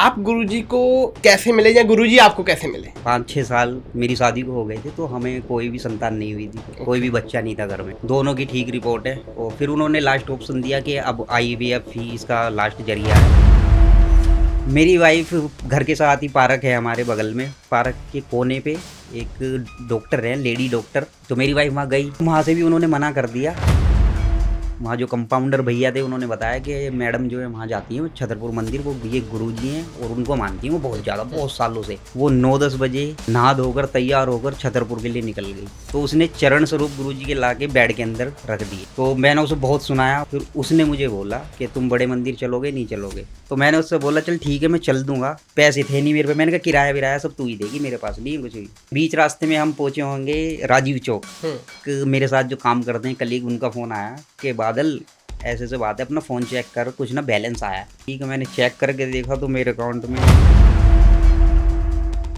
आप गुरुजी को कैसे मिले या गुरुजी आपको कैसे मिले? 5-6 साल मेरी शादी को हो गए थे, तो हमें कोई भी संतान नहीं हुई थी, कोई भी बच्चा नहीं था घर में। दोनों की ठीक रिपोर्ट है और फिर उन्होंने लास्ट ऑप्शन दिया कि अब IVF ही इसका लास्ट जरिया है। मेरी वाइफ घर के साथ ही पार्क है हमारे बगल में, पार्क के कोने पे एक डॉक्टर है, लेडी डॉक्टर। तो मेरी वाइफ वहाँ गई, वहाँ से भी उन्होंने मना कर दिया। वहाँ जो कंपाउंडर भैया थे उन्होंने बताया कि मैडम जो है वहाँ जाती हैं, वो छतरपुर मंदिर, वो ये गुरुजी हैं और उनको मानती हैं वो बहुत ज़्यादा, बहुत सालों से। वो 9-10 बजे नहा धोकर तैयार होकर छतरपुर के लिए निकल गई। तो उसने चरण स्वरूप गुरुजी के ला के बेड के अंदर रख दिए। तो मैंने उसे बहुत सुनाया, फिर उसने मुझे बोला कि तुम बड़े मंदिर चलोगे, नहीं चलोगे? तो मैंने उससे बोला चल ठीक है मैं चल दूंगा, पैसे थे नहीं मेरे पे। मैंने कहा किराया विराया सब तू ही देगी, मेरे पास नहीं है कुछ भी। बीच रास्ते में हम पहुंचे होंगे राजीव चौक। मेरे साथ जो काम करते हैं कलीग, उनका फ़ोन आया कि बादल ऐसे से बात है, अपना फ़ोन चेक कर, कुछ ना बैलेंस आया। ठीक है, मैंने चेक करके देखा तो मेरे अकाउंट में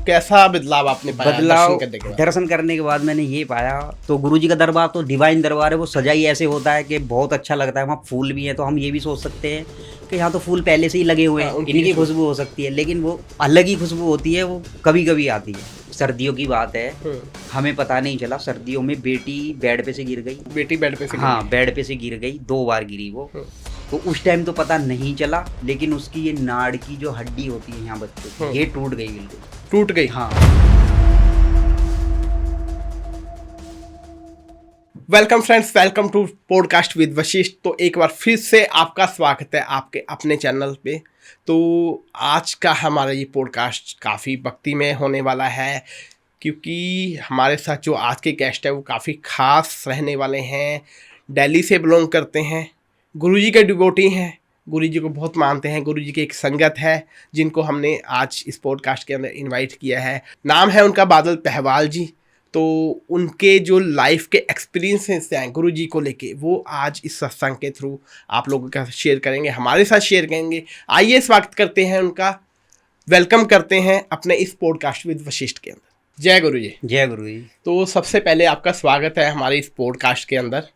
कैसा बदलाव आपने पाया बदलाव। दर्शन करने के बाद? दर्शन करने के बाद मैंने ये पाया, तो गुरुजी का दरबार तो डिवाइन दरबार है, वो सजा ही ऐसे होता है कि बहुत अच्छा लगता है। वहाँ फूल भी है, तो हम ये भी सोच सकते हैं कि यहाँ तो फूल पहले से ही लगे हुए हैं, इनकी खुशबू हो सकती है, लेकिन वो अलग ही खुशबू होती है, वो कभी कभी आती है। सर्दियों की बात है, हमें पता नहीं चला, सर्दियों में बेटी बेड पे से गिर गई। बेटी बेड पे से गिर हाँ, बेड पे से गिर गई, 2 बार गिरी वो। तो उस टाइम तो पता नहीं चला, लेकिन उसकी ये नाड़ की जो हड्डी होती है यहाँ बच्चों की, ये टूट गई, बिल्कुल टूट गई। हाँ। Welcome friends, welcome to podcast with Vashishth. तो एक बार फिर से आपका स्वागत है आपके अपने चैनल पे। तो आज का हमारा ये पॉडकास्ट काफ़ी भक्तिमय होने वाला है, क्योंकि हमारे साथ जो आज के गेस्ट है वो काफ़ी खास रहने वाले हैं। दिल्ली से बिलोंग करते हैं, गुरुजी के डिवोटी हैं, गुरुजी को बहुत मानते हैं। गुरुजी की एक संगत है जिनको हमने आज इस पॉडकास्ट के अंदर इनवाइट किया है। नाम है उनका बादल पहवाल जी। तो उनके जो लाइफ के एक्सपीरियंसेस हैं गुरुजी को लेके, वो आज इस सत्संग के थ्रू आप लोगों के साथ शेयर करेंगे, हमारे साथ शेयर करेंगे। आइए स्वागत करते हैं उनका, वेलकम करते हैं अपने इस पॉडकास्ट विद वशिष्ठ के अंदर। जय गुरु जी। जय गुरु जी। तो सबसे पहले आपका स्वागत है हमारे इस पॉडकास्ट के अंदर,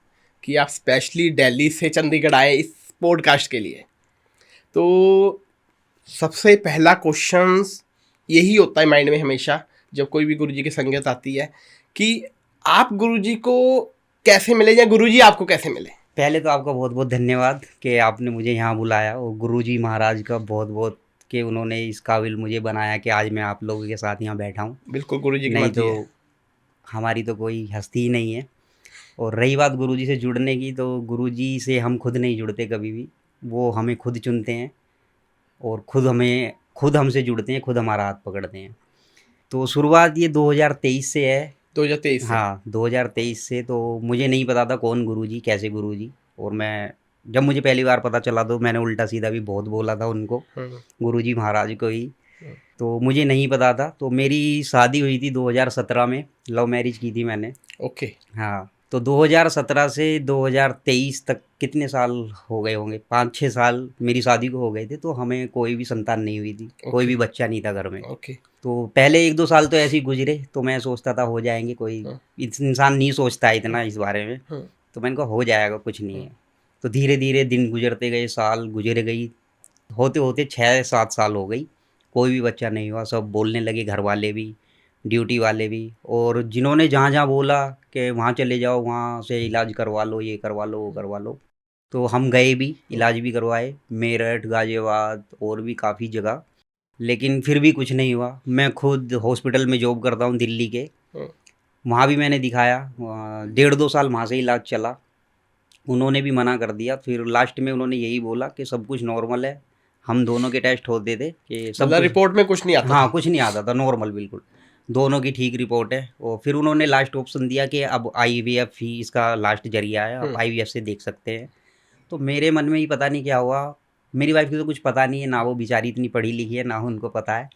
कि आप स्पेशली दिल्ली से चंडीगढ़ आए इस पॉडकास्ट के लिए। तो सबसे पहला क्वेश्चन यही होता है माइंड में हमेशा जब कोई भी गुरुजी की संगत आती है, कि आप गुरुजी को कैसे मिले या गुरुजी आपको कैसे मिले? पहले तो आपका बहुत बहुत धन्यवाद कि आपने मुझे यहाँ बुलाया, और गुरुजी महाराज का बहुत बहुत कि उन्होंने इस काबिल मुझे बनाया कि आज मैं आप लोगों के साथ यहाँ बैठा हूँ। बिल्कुल गुरुजी की नहीं मर्जी तो है। हमारी तो कोई हस्ती ही नहीं है। और रही बात गुरुजी से जुड़ने की, तो गुरुजी से हम खुद नहीं जुड़ते कभी भी, वो हमें खुद चुनते हैं और खुद हमसे जुड़ते हैं, खुद हमारा हाथ पकड़ते हैं। तो शुरुआत ये 2023 से है। 2023 से? हाँ, 2023 से। तो मुझे नहीं पता था कौन गुरुजी, कैसे गुरुजी। और मैं जब मुझे पहली बार पता चला तो मैंने उल्टा सीधा भी बहुत बोला था उनको, गुरुजी महाराज को ही। तो मुझे नहीं पता था। तो मेरी शादी हुई थी 2017 में, लव मैरिज की थी मैंने। ओके। हाँ, तो 2017 से 2023 तक कितने साल हो गए होंगे, 5-6 साल मेरी शादी को हो गए थे, तो हमें कोई भी संतान नहीं हुई थी, कोई भी बच्चा नहीं था घर में। ओके। तो पहले 1-2 साल तो ऐसे ही गुजरे, तो मैं सोचता था हो जाएंगे, कोई इंसान नहीं सोचता है इतना इस बारे में। तो मैंने कहा हो जाएगा, कुछ नहीं है। तो धीरे धीरे दिन गुजरते गए, साल गुजर गई, होते होते 6-7 साल हो गई, कोई भी बच्चा नहीं हुआ। सब बोलने लगे, घर वाले भी, ड्यूटी वाले भी, और जिन्होंने जहाँ जहाँ बोला कि वहाँ चले जाओ, वहाँ से इलाज करवा लो, ये करवा लो, वो करवा लो। तो हम गए भी, इलाज भी करवाए, मेरठ, गाजियाबाद और भी काफ़ी जगह, लेकिन फिर भी कुछ नहीं हुआ। मैं खुद हॉस्पिटल में जॉब करता हूँ दिल्ली के, वहाँ भी मैंने दिखाया, 1.5-2 साल वहाँ से इलाज चला, उन्होंने भी मना कर दिया। फिर लास्ट में उन्होंने यही बोला कि सब कुछ नॉर्मल है। हम दोनों के टेस्ट होते थे कि सब मतलब रिपोर्ट में कुछ नहीं आता? हाँ, कुछ नहीं आता था, नॉर्मल बिल्कुल, दोनों की ठीक रिपोर्ट है। और फिर उन्होंने लास्ट ऑप्शन दिया कि अब IVF ही इसका लास्ट जरिया है, आप IVF से देख सकते हैं। तो मेरे मन में ही पता नहीं क्या हुआ, मेरी वाइफ को तो कुछ पता नहीं है, ना वो बेचारी इतनी पढ़ी लिखी है, ना उनको पता है।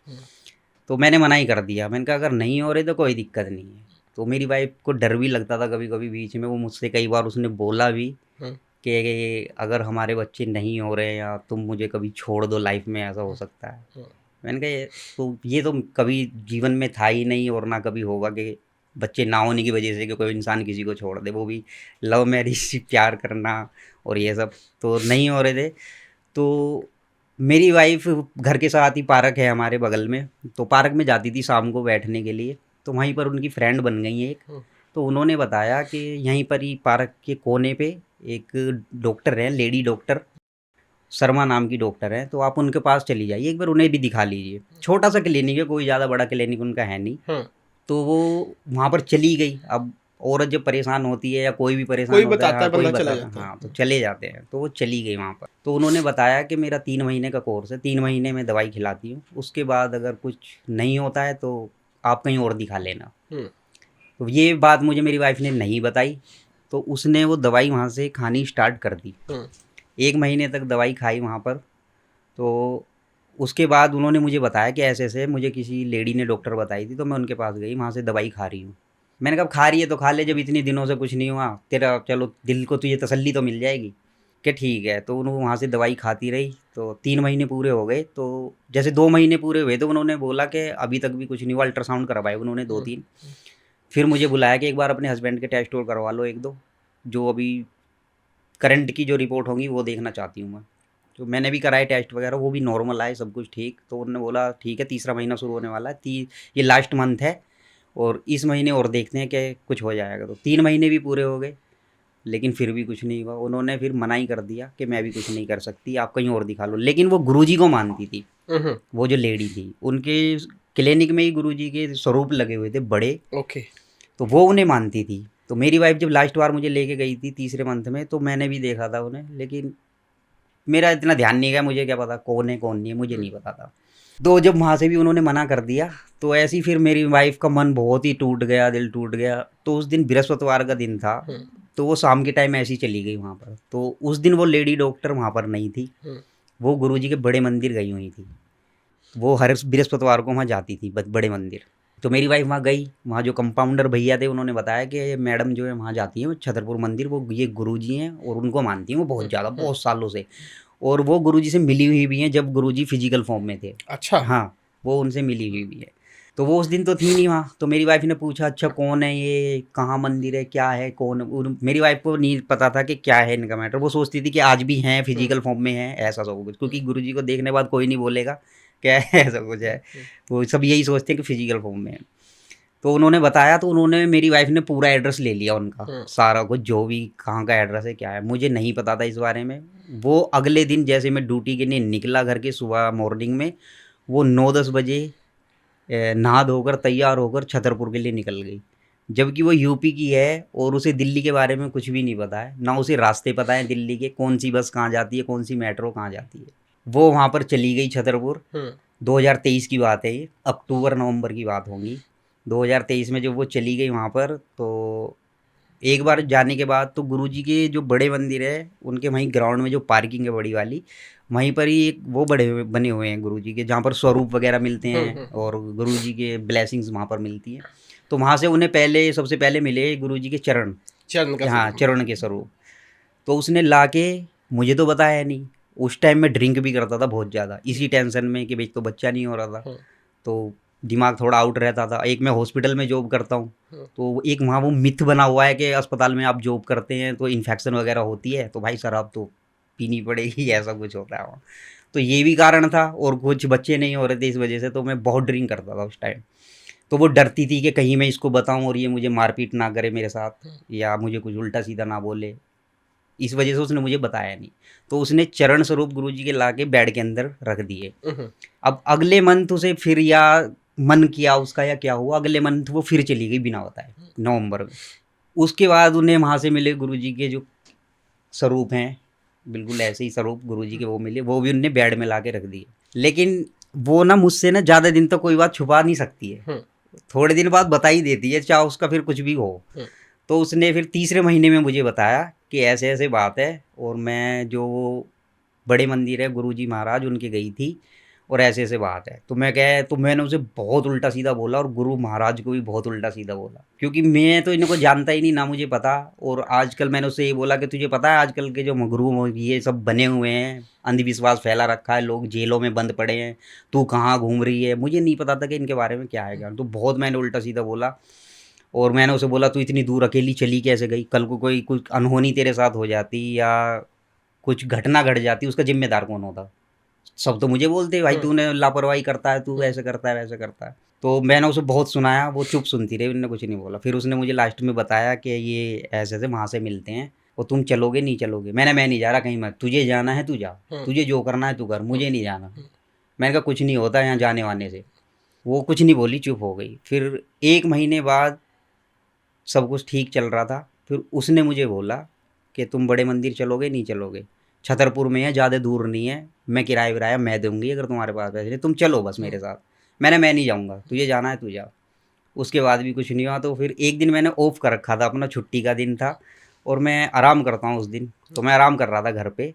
तो मैंने मना ही कर दिया, मैंने कहा अगर नहीं हो रहे तो कोई दिक्कत नहीं है। तो मेरी वाइफ को डर भी लगता था कभी कभी, बीच में वो मुझसे कई बार उसने बोला भी कि अगर हमारे बच्चे नहीं हो रहे या तुम मुझे कभी छोड़ दो लाइफ में, ऐसा हो सकता है। मैंने कहा ये तो कभी जीवन में था ही नहीं, और ना कभी होगा कि बच्चे ना होने की वजह से कि कोई इंसान किसी को छोड़ दे, वो भी लव मैरिज, प्यार करना और ये सब तो नहीं हो रहे थे। तो मेरी वाइफ घर के साथ ही पार्क है हमारे बगल में, तो पार्क में जाती थी शाम को बैठने के लिए, तो वहीं पर उनकी फ्रेंड बन गई है एक। तो उन्होंने बताया कि यहीं पर ही पार्क के कोने पे एक डॉक्टर है, लेडी डॉक्टर, शर्मा नाम की डॉक्टर है, तो आप उनके पास चली जाइए, एक बार उन्हें भी दिखा लीजिए। छोटा सा क्लिनिक है, कोई ज़्यादा बड़ा क्लिनिक उनका है नहीं। तो वो वहाँ पर चली गई। अब औरत जब परेशान होती है या कोई भी परेशान कोई होता है, बताता हाँ, है, कोई बंदा चला बताता, जाता है। हाँ, तो चले जाते हैं। तो वो चली गई वहाँ पर, तो उन्होंने बताया कि मेरा 3 महीने का कोर्स है, 3 महीने में दवाई खिलाती हूँ, उसके बाद अगर कुछ नहीं होता है तो आप कहीं और दिखा लेना। तो ये बात मुझे मेरी वाइफ ने नहीं बताई, तो उसने वो दवाई वहाँ से खानी स्टार्ट कर दी। 1 महीने तक दवाई खाई वहाँ पर। तो उसके बाद उन्होंने मुझे बताया कि ऐसे-ऐसे मुझे किसी लेडी ने डॉक्टर बताई थी, तो मैं उनके पास गई, वहाँ से दवाई खा रही हूँ। मैंने कहा खा रही है तो खा ले, जब इतने दिनों से कुछ नहीं हुआ, तेरा चलो दिल को तुझे तसल्ली तो मिल जाएगी। कि ठीक है, तो उन्होंने वहाँ से दवाई खाती रही, तो 3 महीने पूरे हो गए। तो जैसे 2 महीने पूरे हुए तो उन्होंने बोला कि अभी तक भी कुछ नहीं हुआ, अल्ट्रासाउंड करवाए उन्होंने 2-3। फिर मुझे बुलाया कि एक बार अपने हस्बैंड के टेस्ट और करवा लो 1-2, जो अभी करंट की जो रिपोर्ट होंगी वो देखना चाहती हूँ मैं। तो मैंने भी कराए टेस्ट वगैरह, वो भी नॉर्मल आए, सब कुछ ठीक। तो उन्होंने बोला ठीक है, तीसरा महीना शुरू होने वाला है, ये लास्ट मंथ है और इस महीने और देखते हैं कि कुछ हो जाएगा। तो 3 महीने भी पूरे हो गए, लेकिन फिर भी कुछ नहीं हुआ। उन्होंने फिर मना ही कर दिया कि मैं भी कुछ नहीं कर सकती, आप कहीं और दिखा लो। लेकिन वो गुरुजी को मानती थी, वो जो लेडी थी, उनके क्लिनिक में ही गुरुजी के स्वरूप लगे हुए थे बड़े। ओके। तो वो उन्हें मानती थी। तो मेरी वाइफ जब लास्ट बार मुझे लेके गई थी तीसरे मंथ में, तो मैंने भी देखा था उन्हें, लेकिन मेरा इतना ध्यान नहीं गया, मुझे क्या पता कौन है कौन नहीं है, मुझे नहीं पता था। तो जब वहाँ से भी उन्होंने मना कर दिया, तो ऐसे ही फिर मेरी वाइफ का मन बहुत ही टूट गया, दिल टूट गया। तो उस दिन बृहस्पतिवार का दिन था, तो वो शाम के टाइम ऐसी चली गई वहाँ पर। तो उस दिन वो लेडी डॉक्टर वहाँ पर नहीं थी, वो गुरुजी के बड़े मंदिर गई हुई थी। वो हर बृहस्पतिवार को वहाँ जाती थी, बड़े मंदिर। तो मेरी वाइफ वहाँ गई, वहाँ जो कंपाउंडर भैया थे उन्होंने बताया कि मैडम जो है वहाँ जाती हैं छतरपुर मंदिर, वो ये गुरुजी हैं और उनको मानती हैं वो बहुत ज़्यादा, बहुत सालों से। और वो गुरुजी से मिली हुई भी हैं जब गुरुजी फिजिकल फॉर्म में थे। अच्छा। हाँ, वो उनसे मिली हुई भी है। तो वो उस दिन तो थी नहीं वहाँ। तो मेरी वाइफ ने पूछा अच्छा कौन है ये, कहाँ मंदिर है, क्या है, कौन। मेरी वाइफ को नहीं पता था कि क्या है इनका मैटर। वो सोचती थी कि आज भी हैं, फिजिकल फॉर्म में हैं, ऐसा सब कुछ, क्योंकि गुरुजी को देखने के बाद कोई नहीं बोलेगा क्या है, ऐसा कुछ है। वो सब यही सोचते हैं कि फिजिकल फॉर्म में है। तो उन्होंने बताया, तो उन्होंने, मेरी वाइफ ने पूरा एड्रेस ले लिया उनका, सारा कुछ, जो भी कहाँ का एड्रेस है क्या है। मुझे नहीं पता था इस बारे में। वो अगले दिन जैसे मैं ड्यूटी के लिए निकला घर के सुबह मॉर्निंग में, वो 9-10 बजे नहा धोकर तैयार होकर छतरपुर के लिए निकल गई, जबकि वो यूपी की है और उसे दिल्ली के बारे में कुछ भी नहीं पता है, ना उसे रास्ते पता है दिल्ली के, कौन सी बस कहाँ जाती है, कौन सी मेट्रो कहाँ जाती है। वो वहाँ पर चली गई छतरपुर। 2023 की बात है ये, अक्टूबर नवंबर की बात होगी। 2023 में जब वो चली गई वहाँ पर, तो एक बार जाने के बाद तो गुरुजी के जो बड़े मंदिर है उनके वहीं ग्राउंड में जो पार्किंग है बड़ी वाली, वहीं पर ही एक वो बने हुए हैं गुरुजी के, जहाँ पर स्वरूप वगैरह मिलते हैं और गुरुजी के ब्लेसिंग्स वहाँ पर मिलती हैं। तो वहाँ से उन्हें सबसे पहले मिले गुरुजी के चरण, हाँ, चरण के स्वरूप। तो उसने ला के, मुझे तो बताया नहीं। उस टाइम में ड्रिंक भी करता था बहुत ज़्यादा, इसी टेंशन में कि भाई तो बच्चा नहीं हो रहा था, तो दिमाग थोड़ा आउट रहता था। एक मैं हॉस्पिटल में जॉब करता हूँ, तो एक वहाँ वो मिथ बना हुआ है कि अस्पताल में आप जॉब करते हैं तो इन्फेक्शन वगैरह होती है, तो भाई शराब तो पीनी पड़ेगी, ऐसा कुछ होता है वहाँ। तो ये भी कारण था, और कुछ बच्चे नहीं हो रहे थे इस वजह से, तो मैं बहुत ड्रिंक करता था उस टाइम। तो वो डरती थी कि कहीं मैं इसको बताऊं और ये मुझे मारपीट ना करे मेरे साथ, या मुझे कुछ उल्टा सीधा ना बोले, इस वजह से उसने मुझे बताया नहीं। तो उसने चरण स्वरूप गुरुजी के ला के बेड के अंदर रख दिए। अब अगले मंथ उसे फिर, या मन किया उसका या क्या हुआ, अगले मंथ वो फिर चली गई बिना बताए, नवंबर में। उसके बाद उन्हें वहाँ से मिले गुरुजी के जो स्वरूप हैं, बिल्कुल ऐसे ही स्वरूप गुरुजी के वो मिले, वो भी उनने बेड में ला के रख दिए। लेकिन वो ना मुझसे ना ज़्यादा दिन तक कोई बात छुपा नहीं सकती है, थोड़े दिन बाद बता ही देती है, चाहे उसका फिर कुछ भी हो। तो उसने फिर तीसरे महीने में मुझे बताया कि ऐसे ऐसे बात है, और मैं जो बड़े मंदिर है गुरुजी महाराज उनके गई थी, और ऐसे ऐसे बात है। तो मैंने उसे बहुत उल्टा सीधा बोला, और गुरु महाराज को भी बहुत उल्टा सीधा बोला, क्योंकि मैं तो इनको जानता ही नहीं, ना मुझे पता। और आजकल मैंने उससे ये बोला कि तुझे पता है आजकल के जो गुरु ये सब बने हुए हैं, अंधविश्वास फैला रखा है, लोग जेलों में बंद पड़े हैं, तू कहाँ घूम रही है। मुझे नहीं पता था कि इनके बारे में क्या है। तो बहुत मैंने उल्टा सीधा बोला, और मैंने उसे बोला तू इतनी दूर अकेली चली कैसे गई, कल को कोई कुछ अनहोनी तेरे साथ हो जाती या कुछ घटना घट जाती, उसका जिम्मेदार कौन होता। सब तो मुझे बोलते भाई हम्म। तूने लापरवाही करता है, तू ऐसे करता है वैसे करता है। तो मैंने उसे बहुत सुनाया, वो चुप सुनती रही, उन्होंने कुछ नहीं बोला। फिर उसने मुझे लास्ट में बताया कि ये ऐसे ऐसे वहाँ से मिलते हैं और तुम चलोगे नहीं चलोगे। मैं नहीं जा रहा कहीं मत, तुझे जाना है तू जा, तुझे जो करना है तू कर, मुझे नहीं जाना। मैंने कहा कुछ नहीं होता यहाँ जाने वाने से। वो कुछ नहीं बोली, चुप हो गई। फिर 1 महीने बाद सब कुछ ठीक चल रहा था। फिर उसने मुझे बोला कि तुम बड़े मंदिर चलोगे नहीं चलोगे, छतरपुर में है, ज़्यादा दूर नहीं है, मैं किराया विराया मैं दूंगी अगर तुम्हारे पास पैसे नहीं, तुम चलो बस मेरे साथ। मैं नहीं जाऊँगा, तुझे जाना है तू जा। उसके बाद भी कुछ नहीं हुआ। तो फिर एक दिन मैंने ऑफ कर रखा था, अपना छुट्टी का दिन था और मैं आराम करता हूँ उस दिन, तो मैं आराम कर रहा था घर पे।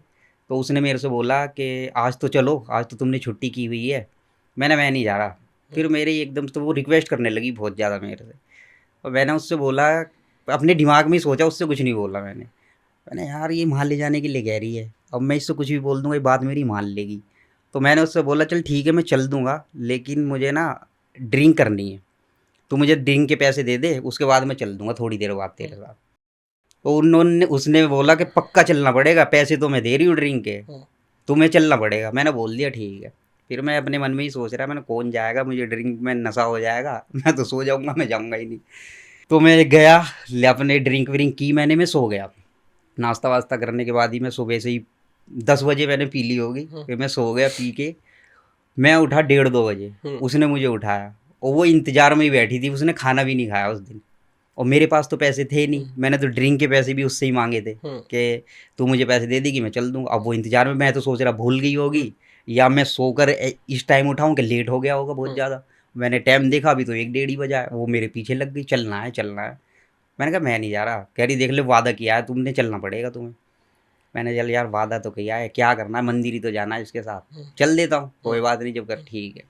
तो उसने मेरे से बोला कि आज तो चलो, आज तो तुमने छुट्टी की हुई है। मैं नहीं जा रहा। फिर मेरे एकदम तो वो रिक्वेस्ट करने लगी बहुत ज़्यादा मेरे से। और मैंने उससे बोला, अपने दिमाग में ही सोचा, उससे कुछ नहीं बोला मैंने यार ये मान ले जाने के लिए कह रही है, अब मैं इससे कुछ भी बोल दूंगा ये बात मेरी मान लेगी। तो मैंने उससे बोला चल ठीक है मैं चल दूंगा, लेकिन मुझे ना ड्रिंक करनी है, तो मुझे ड्रिंक के पैसे दे दे, उसके बाद मैं चल दूंगा थोड़ी देर बाद तेरे साथ। तो उन्होंने उसने बोला कि पक्का चलना पड़ेगा, पैसे तो मैं दे रही हूँ ड्रिंक के, तुम्हें चलना पड़ेगा। मैंने बोल दिया ठीक है। फिर मैं अपने मन में ही सोच रहा, मैंने कौन जाएगा, मुझे ड्रिंक में नशा हो जाएगा, मैं तो सो जाऊँगा, मैं जाऊँगा ही नहीं। तो मैं गया, अपने ड्रिंक व्रिंक की मैंने, मैं सो गया। नाश्ता वास्ता करने के बाद ही मैं सुबह से ही 10 बजे मैंने पी ली होगी। फिर मैं सो गया पी के। मैं उठा 1:30-2 बजे, उसने मुझे उठाया और वो इंतज़ार में ही बैठी थी, उसने खाना भी नहीं खाया उस दिन। और मेरे पास तो पैसे थे नहीं, मैंने तो ड्रिंक के पैसे भी उससे ही मांगे थे कि तू मुझे पैसे दे देगी मैं चल दूँगा। अब वो इंतज़ार में, मैं तो सोच रहा भूल गई होगी या मैं सोकर इस टाइम उठाऊँ कि लेट हो गया होगा बहुत ज़्यादा। मैंने टाइम देखा, अभी तो 1 डेढ़ ही बजा है। वो मेरे पीछे लग गई, चलना है चलना है। मैंने कहा मैं नहीं जा रहा। कह रही देख ले वादा किया है तुमने, चलना पड़ेगा तुम्हें। मैंने चल यार वादा तो किया है, क्या करना है, मंदिर ही तो जाना है इसके साथ, चल देता हूँ कोई बात नहीं, जब कर ठीक है।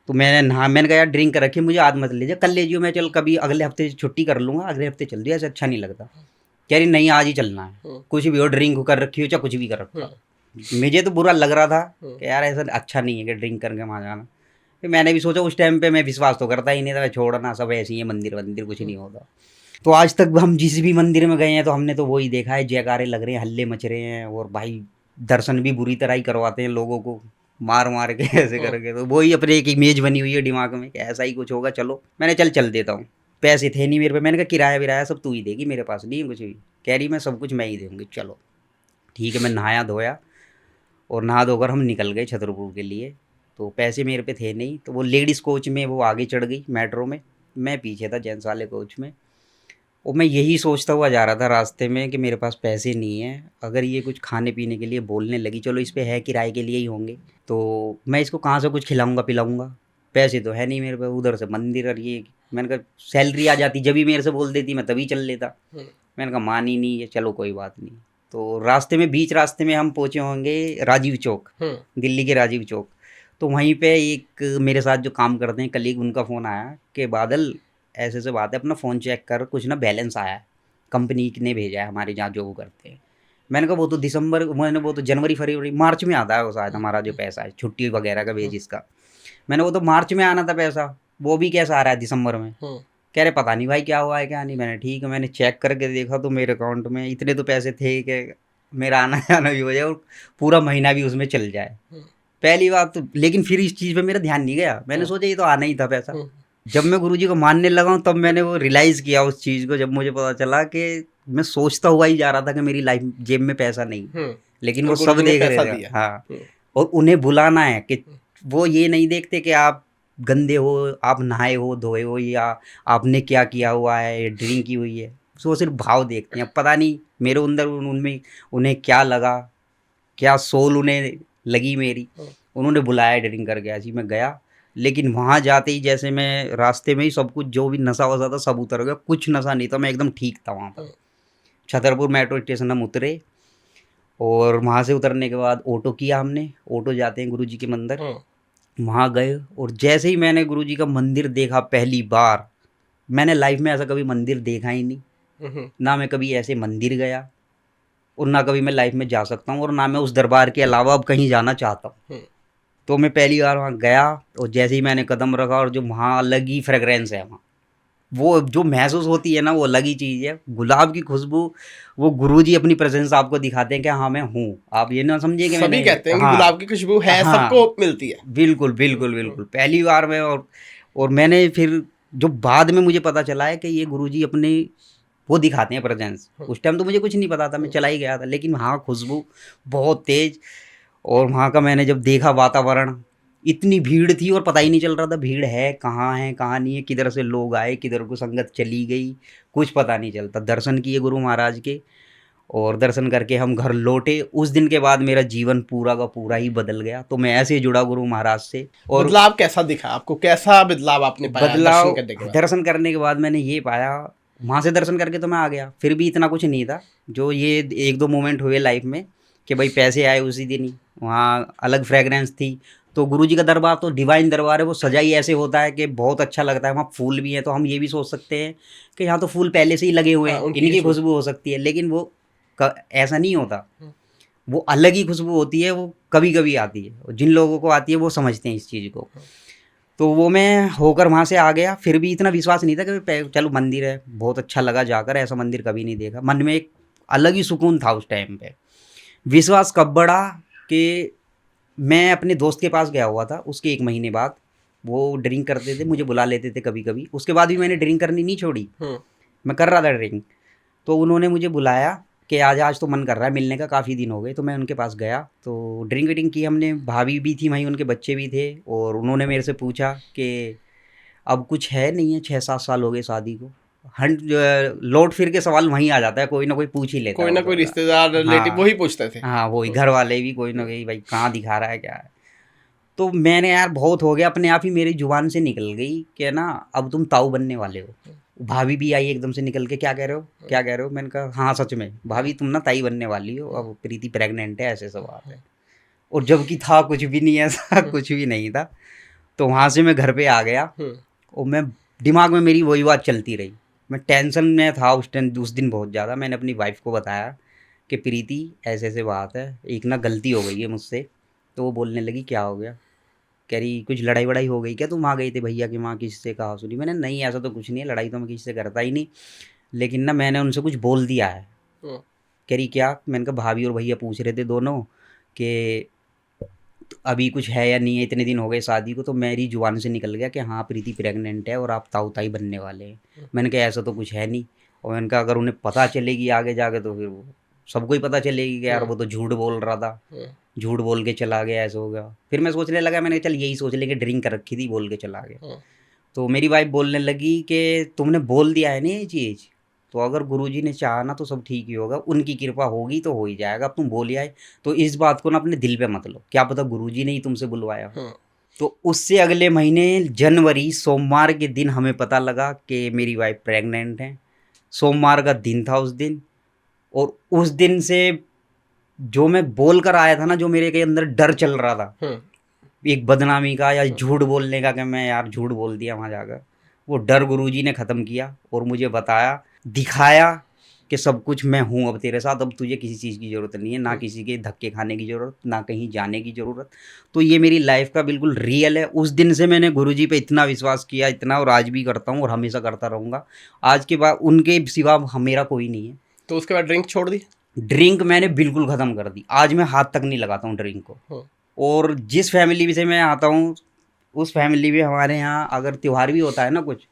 तो मैंने कहा यार ड्रिंक कर रखी है, मुझे आज मत लीजिए, कल ले जियो, मैं चल कभी अगले हफ्ते छुट्टी कर लूँगा, अगले हफ्ते चल रही है, ऐसे अच्छा नहीं लगता। कह रही नहीं आज ही चलना है, कुछ भी हो, ड्रिंक कर रखी हो चाहे कुछ भी कर रखा हो। मुझे तो बुरा लग रहा था कि यार ऐसा अच्छा नहीं है कि ड्रिंक करके वहाँ जाना। फिर मैंने भी सोचा, उस टाइम पे मैं विश्वास तो करता ही नहीं था, छोड़ना सब ऐसे ही है, मंदिर वंदिर कुछ नहीं होता। तो आज तक हम जिस भी मंदिर में गए हैं तो हमने तो वही देखा है, जयकारे लग रहे हैं, हल्ले मच रहे हैं, और भाई दर्शन भी बुरी तरह ही करवाते हैं लोगों को, मार मार के ऐसे करके। तो वही अपने एक इमेज बनी हुई है दिमाग में कि ऐसा ही कुछ होगा, चलो मैंने चल देता हूँ। पैसे थे नहीं मेरे पे, मैंने कहा किराया विराया सब तू ही देगी, मेरे पास नहीं है कुछ भी। कह रही मैं सब कुछ मैं ही दूँगी, चलो ठीक है। मैं नहाया धोया और नहा धोकर हम निकल गए छतरपुर के लिए। तो पैसे मेरे पे थे नहीं, तो वो लेडीज़ कोच में वो आगे चढ़ गई मेट्रो में, मैं पीछे था जेंट्स वाले कोच में। और मैं यही सोचता हुआ जा रहा था रास्ते में कि मेरे पास पैसे नहीं हैं, अगर ये कुछ खाने पीने के लिए बोलने लगी, चलो इस पे है किराए के लिए ही होंगे, तो मैं इसको कहाँ से कुछ खिलाऊंगा पिलाऊंगा, पैसे तो है नहीं मेरे पास, उधर से मंदिर और ये। मैंने कहा सैलरी आ जाती जब भी मेरे से बोल देती, मैं तभी चल लेता। मैंने कहा मान ही नहीं है, चलो कोई बात नहीं। तो रास्ते में, बीच रास्ते में हम पहुँचे होंगे राजीव चौक, दिल्ली के राजीव चौक। तो वहीं पे एक मेरे साथ जो काम करते हैं कलीग, उनका फ़ोन आया कि बादल ऐसे से बात है, अपना फ़ोन चेक कर, कुछ ना बैलेंस आया है, कंपनी ने भेजा है हमारे जहाँ जॉब करते हैं। मैंने कहा वो तो दिसंबर, मैंने वो तो जनवरी फरवरी मार्च में आता है वो शायद, हमारा जो पैसा है छुट्टी वगैरह का भेज इसका। मैंने वो तो मार्च में आना था पैसा, वो भी कैसा आ रहा है दिसंबर में। कह रहे पता नहीं भाई क्या हुआ है क्या नहीं। मैंने ठीक है, मैंने चेक करके देखा तो मेरे अकाउंट में इतने तो पैसे थे कि मेरा आना जाना भी हो जाए और पूरा महीना भी उसमें चल जाए। पहली बात तो, लेकिन फिर इस चीज़ पे मेरा ध्यान नहीं गया, मैंने सोचा ये तो आना ही था पैसा। जब मैं गुरुजी को मानने लगा हूँ तब मैंने वो रियलाइज़ किया उस चीज़ को, जब मुझे पता चला कि मैं सोचता हुआ ही जा रहा था कि मेरी लाइफ जेब में पैसा नहीं, लेकिन वो सब देख रहे थे। हाँ, और उन्हें बुलाना है कि वो ये नहीं देखते कि आप गंदे हो, आप नहाए हो धोए हो, या आपने क्या किया हुआ है, ड्रिंक की हुई है, वो सिर्फ भाव देखते हैं। पता नहीं मेरे अंदर उनमें उन्हें क्या लगा, क्या सोल उन्हें लगी मेरी, उन्होंने बुलाया ड्रिंक करके। ऐसी मैं गया, लेकिन वहाँ जाते ही जैसे मैं रास्ते में ही सब कुछ जो भी नशा वशा था सब उतर गया, कुछ नशा नहीं था, मैं एकदम ठीक था वहाँ पर। छतरपुर मेट्रो स्टेशन हम उतरे और वहाँ से उतरने के बाद ऑटो किया हमने, ऑटो जाते हैं गुरुजी के मंदिर, वहाँ गए। और जैसे ही मैंने गुरुजी का मंदिर देखा पहली बार, मैंने लाइफ में ऐसा कभी मंदिर देखा ही नहीं, ना मैं कभी ऐसे मंदिर गया और ना कभी मैं लाइफ में जा सकता हूँ, और ना मैं उस दरबार के अलावा अब कहीं जाना चाहता हूँ। तो मैं पहली बार वहाँ गया और जैसे ही मैंने कदम रखा, और जो वहाँ अलग ही फ्रेगरेंस है वहाँ, वो जो महसूस होती है ना, वो अलग ही चीज़ है। गुलाब की खुशबू, वो गुरुजी अपनी प्रेजेंस आपको दिखाते हैं कि हाँ मैं हूँ। आप ये ना समझिए कि सभी मैंने, कहते हैं कि हाँ गुलाब की खुशबू है, हाँ सबको मिलती है। बिल्कुल बिल्कुल बिल्कुल, पहली बार में। और मैंने फिर जो बाद में मुझे पता चला है कि ये गुरुजी अपने वो दिखाते हैं प्रेजेंस। उस टाइम तो मुझे कुछ नहीं पता था, मैं चला ही गया था, लेकिन हाँ खुशबू बहुत तेज। और वहाँ का मैंने जब देखा वातावरण, इतनी भीड़ थी और पता ही नहीं चल रहा था भीड़ है कहाँ नहीं है, किधर से लोग आए, किधर को संगत चली गई, कुछ पता नहीं चलता। दर्शन किए गुरु महाराज के, और दर्शन करके हम घर लौटे। उस दिन के बाद मेरा जीवन पूरा का पूरा ही बदल गया। तो मैं ऐसे जुड़ा गुरु महाराज से। और बदलाव कैसा दिखा आपको, कैसा बदलाव आपने पाया बदलाव, दर्शन करने के बाद? दर्शन करने के बाद मैंने ये पाया, वहाँ से दर्शन करके तो मैं आ गया, फिर भी इतना कुछ नहीं था। जो ये एक दो मोमेंट हुए लाइफ में कि भाई पैसे आए उसी दिन ही, वहाँ अलग फ्रेगरेंस थी। तो गुरुजी का दरबार तो डिवाइन दरबार है, वो सजा ही ऐसे होता है कि बहुत अच्छा लगता है। वहाँ फूल भी हैं, तो हम ये भी सोच सकते हैं कि यहाँ तो फूल पहले से ही लगे हुए हाँ, हैं, उनकी इनकी खुशबू। खुशबू हो सकती है, लेकिन वो ऐसा नहीं होता। वो अलग ही खुशबू होती है, वो कभी कभी आती है, और जिन लोगों को आती है वो समझते हैं इस चीज़ को। तो वो मैं होकर वहाँ से आ गया। फिर भी इतना विश्वास नहीं था कि चलो मंदिर है, बहुत अच्छा लगा जाकर, ऐसा मंदिर कभी नहीं देखा। मन में एक अलग ही सुकून था उस टाइम पे। विश्वास कब बढ़ा कि मैं अपने दोस्त के पास गया हुआ था, उसके 1 महीने बाद। वो ड्रिंक करते थे, मुझे बुला लेते थे कभी कभी। उसके बाद भी मैंने ड्रिंक करनी नहीं छोड़ी, मैं कर रहा था ड्रिंक। तो उन्होंने मुझे बुलाया कि आज तो मन कर रहा है मिलने का, काफ़ी दिन हो गए। तो मैं उनके पास गया, तो ड्रिंक विड्रिंक की हमने। भाभी भी थी वहीं, उनके बच्चे भी थे। और उन्होंने मेरे से पूछा कि अब कुछ है नहीं है, 6-7 साल हो गए शादी को। लौट फिर के सवाल वहीं आ जाता है, कोई ना कोई पूछ ही लेता है कोई ना वो कोई थोड़ा। रिश्तेदार रिलेटिव हाँ वही पूछते थे। हाँ, वही घर वाले भी कोई ना कोई, भाई कहाँ दिखा रहा है क्या है। तो मैंने यार बहुत हो गया, अपने आप ही मेरी जुबान से निकल गई कि ना अब तुम ताऊ बनने वाले हो। भाभी भी आई एकदम से निकल के, क्या कह रहे हो क्या कह रहे हो। मैंने कहा हाँ सच में भाभी, तुम ना ताई बनने वाली हो, अब प्रीति प्रेग्नेंट है, ऐसे सब बात है। और जबकि था कुछ भी नहीं ऐसा, कुछ भी नहीं था। तो वहाँ से मैं घर पे आ गया, और मैं दिमाग में मेरी वही बात चलती रही। मैं टेंशन में था उस दिन बहुत ज़्यादा। मैंने अपनी वाइफ को बताया कि प्रीति ऐसे ऐसे बात है, एक ना गलती हो गई है मुझसे। तो वो बोलने लगी क्या हो गया। कह रही कुछ लड़ाई वड़ाई हो गई क्या, तुम वहाँ गई थे भैया की वहाँ, किसी से कहा सुनी। मैंने नहीं ऐसा तो कुछ नहीं है, लड़ाई तो मैं किसी से करता ही नहीं, लेकिन ना मैंने उनसे कुछ बोल दिया है। कह रही क्या। मैंने कहा भाभी और भैया पूछ रहे थे दोनों कि अभी कुछ है या नहीं है, इतने दिन हो गए शादी को। तो मेरी जुबान से निकल गया कि हाँ प्रीति प्रेग्नेंट है और आप ताऊ ताई बनने वाले हैं। मैंने कहा ऐसा तो कुछ है नहीं। और मैंने कहा अगर उन्हें पता चलेगी आगे जाके तो फिर वो सबको ही पता चलेगी कि यार वो तो झूठ बोल रहा था, झूठ बोल के चला गया, ऐसा हो गया। फिर मैं सोचने लगा, मैंने चल यही सोच लेंगे ड्रिंक कर रखी थी, बोल के चला गया। तो मेरी वाइफ बोलने लगी कि तुमने बोल दिया है ना ये चीज़, तो अगर गुरुजी ने चाहा ना तो सब ठीक ही होगा, उनकी कृपा होगी तो हो ही जाएगा। अब तुम बोल आए तो इस बात को ना अपने दिल पे मत लो, क्या पता गुरुजी ने ही तुमसे बुलवाया। तो उससे अगले महीने जनवरी सोमवार के दिन हमें पता लगा कि मेरी वाइफ प्रेग्नेंट है। सोमवार का दिन था उस दिन। और उस दिन से जो मैं बोल कर आया था ना, जो मेरे के अंदर डर चल रहा था एक बदनामी का या झूठ बोलने का कि मैं यार झूठ बोल दिया वहाँ जाकर, वो डर गुरुजी ने ख़त्म किया और मुझे बताया, दिखाया कि सब कुछ मैं हूँ अब तेरे साथ। अब तुझे किसी चीज़ की ज़रूरत नहीं है, ना किसी के धक्के खाने की ज़रूरत, ना कहीं जाने की ज़रूरत। तो ये मेरी लाइफ का बिल्कुल रियल है। उस दिन से मैंने गुरुजी पे इतना विश्वास किया, इतना, और आज भी करता हूँ और हमेशा करता रहूँगा। आज के बाद उनके सिवा मेरा कोई नहीं है। तो उसके बाद ड्रिंक छोड़ दी? ड्रिंक मैंने बिल्कुल ख़त्म कर दी। आज मैं हाथ तक नहीं लगाता हूँ ड्रिंक को। और जिस फैमिली से मैं आता हूँ, उस फैमिली में हमारे यहाँ अगर त्यौहार भी होता है ना कुछ,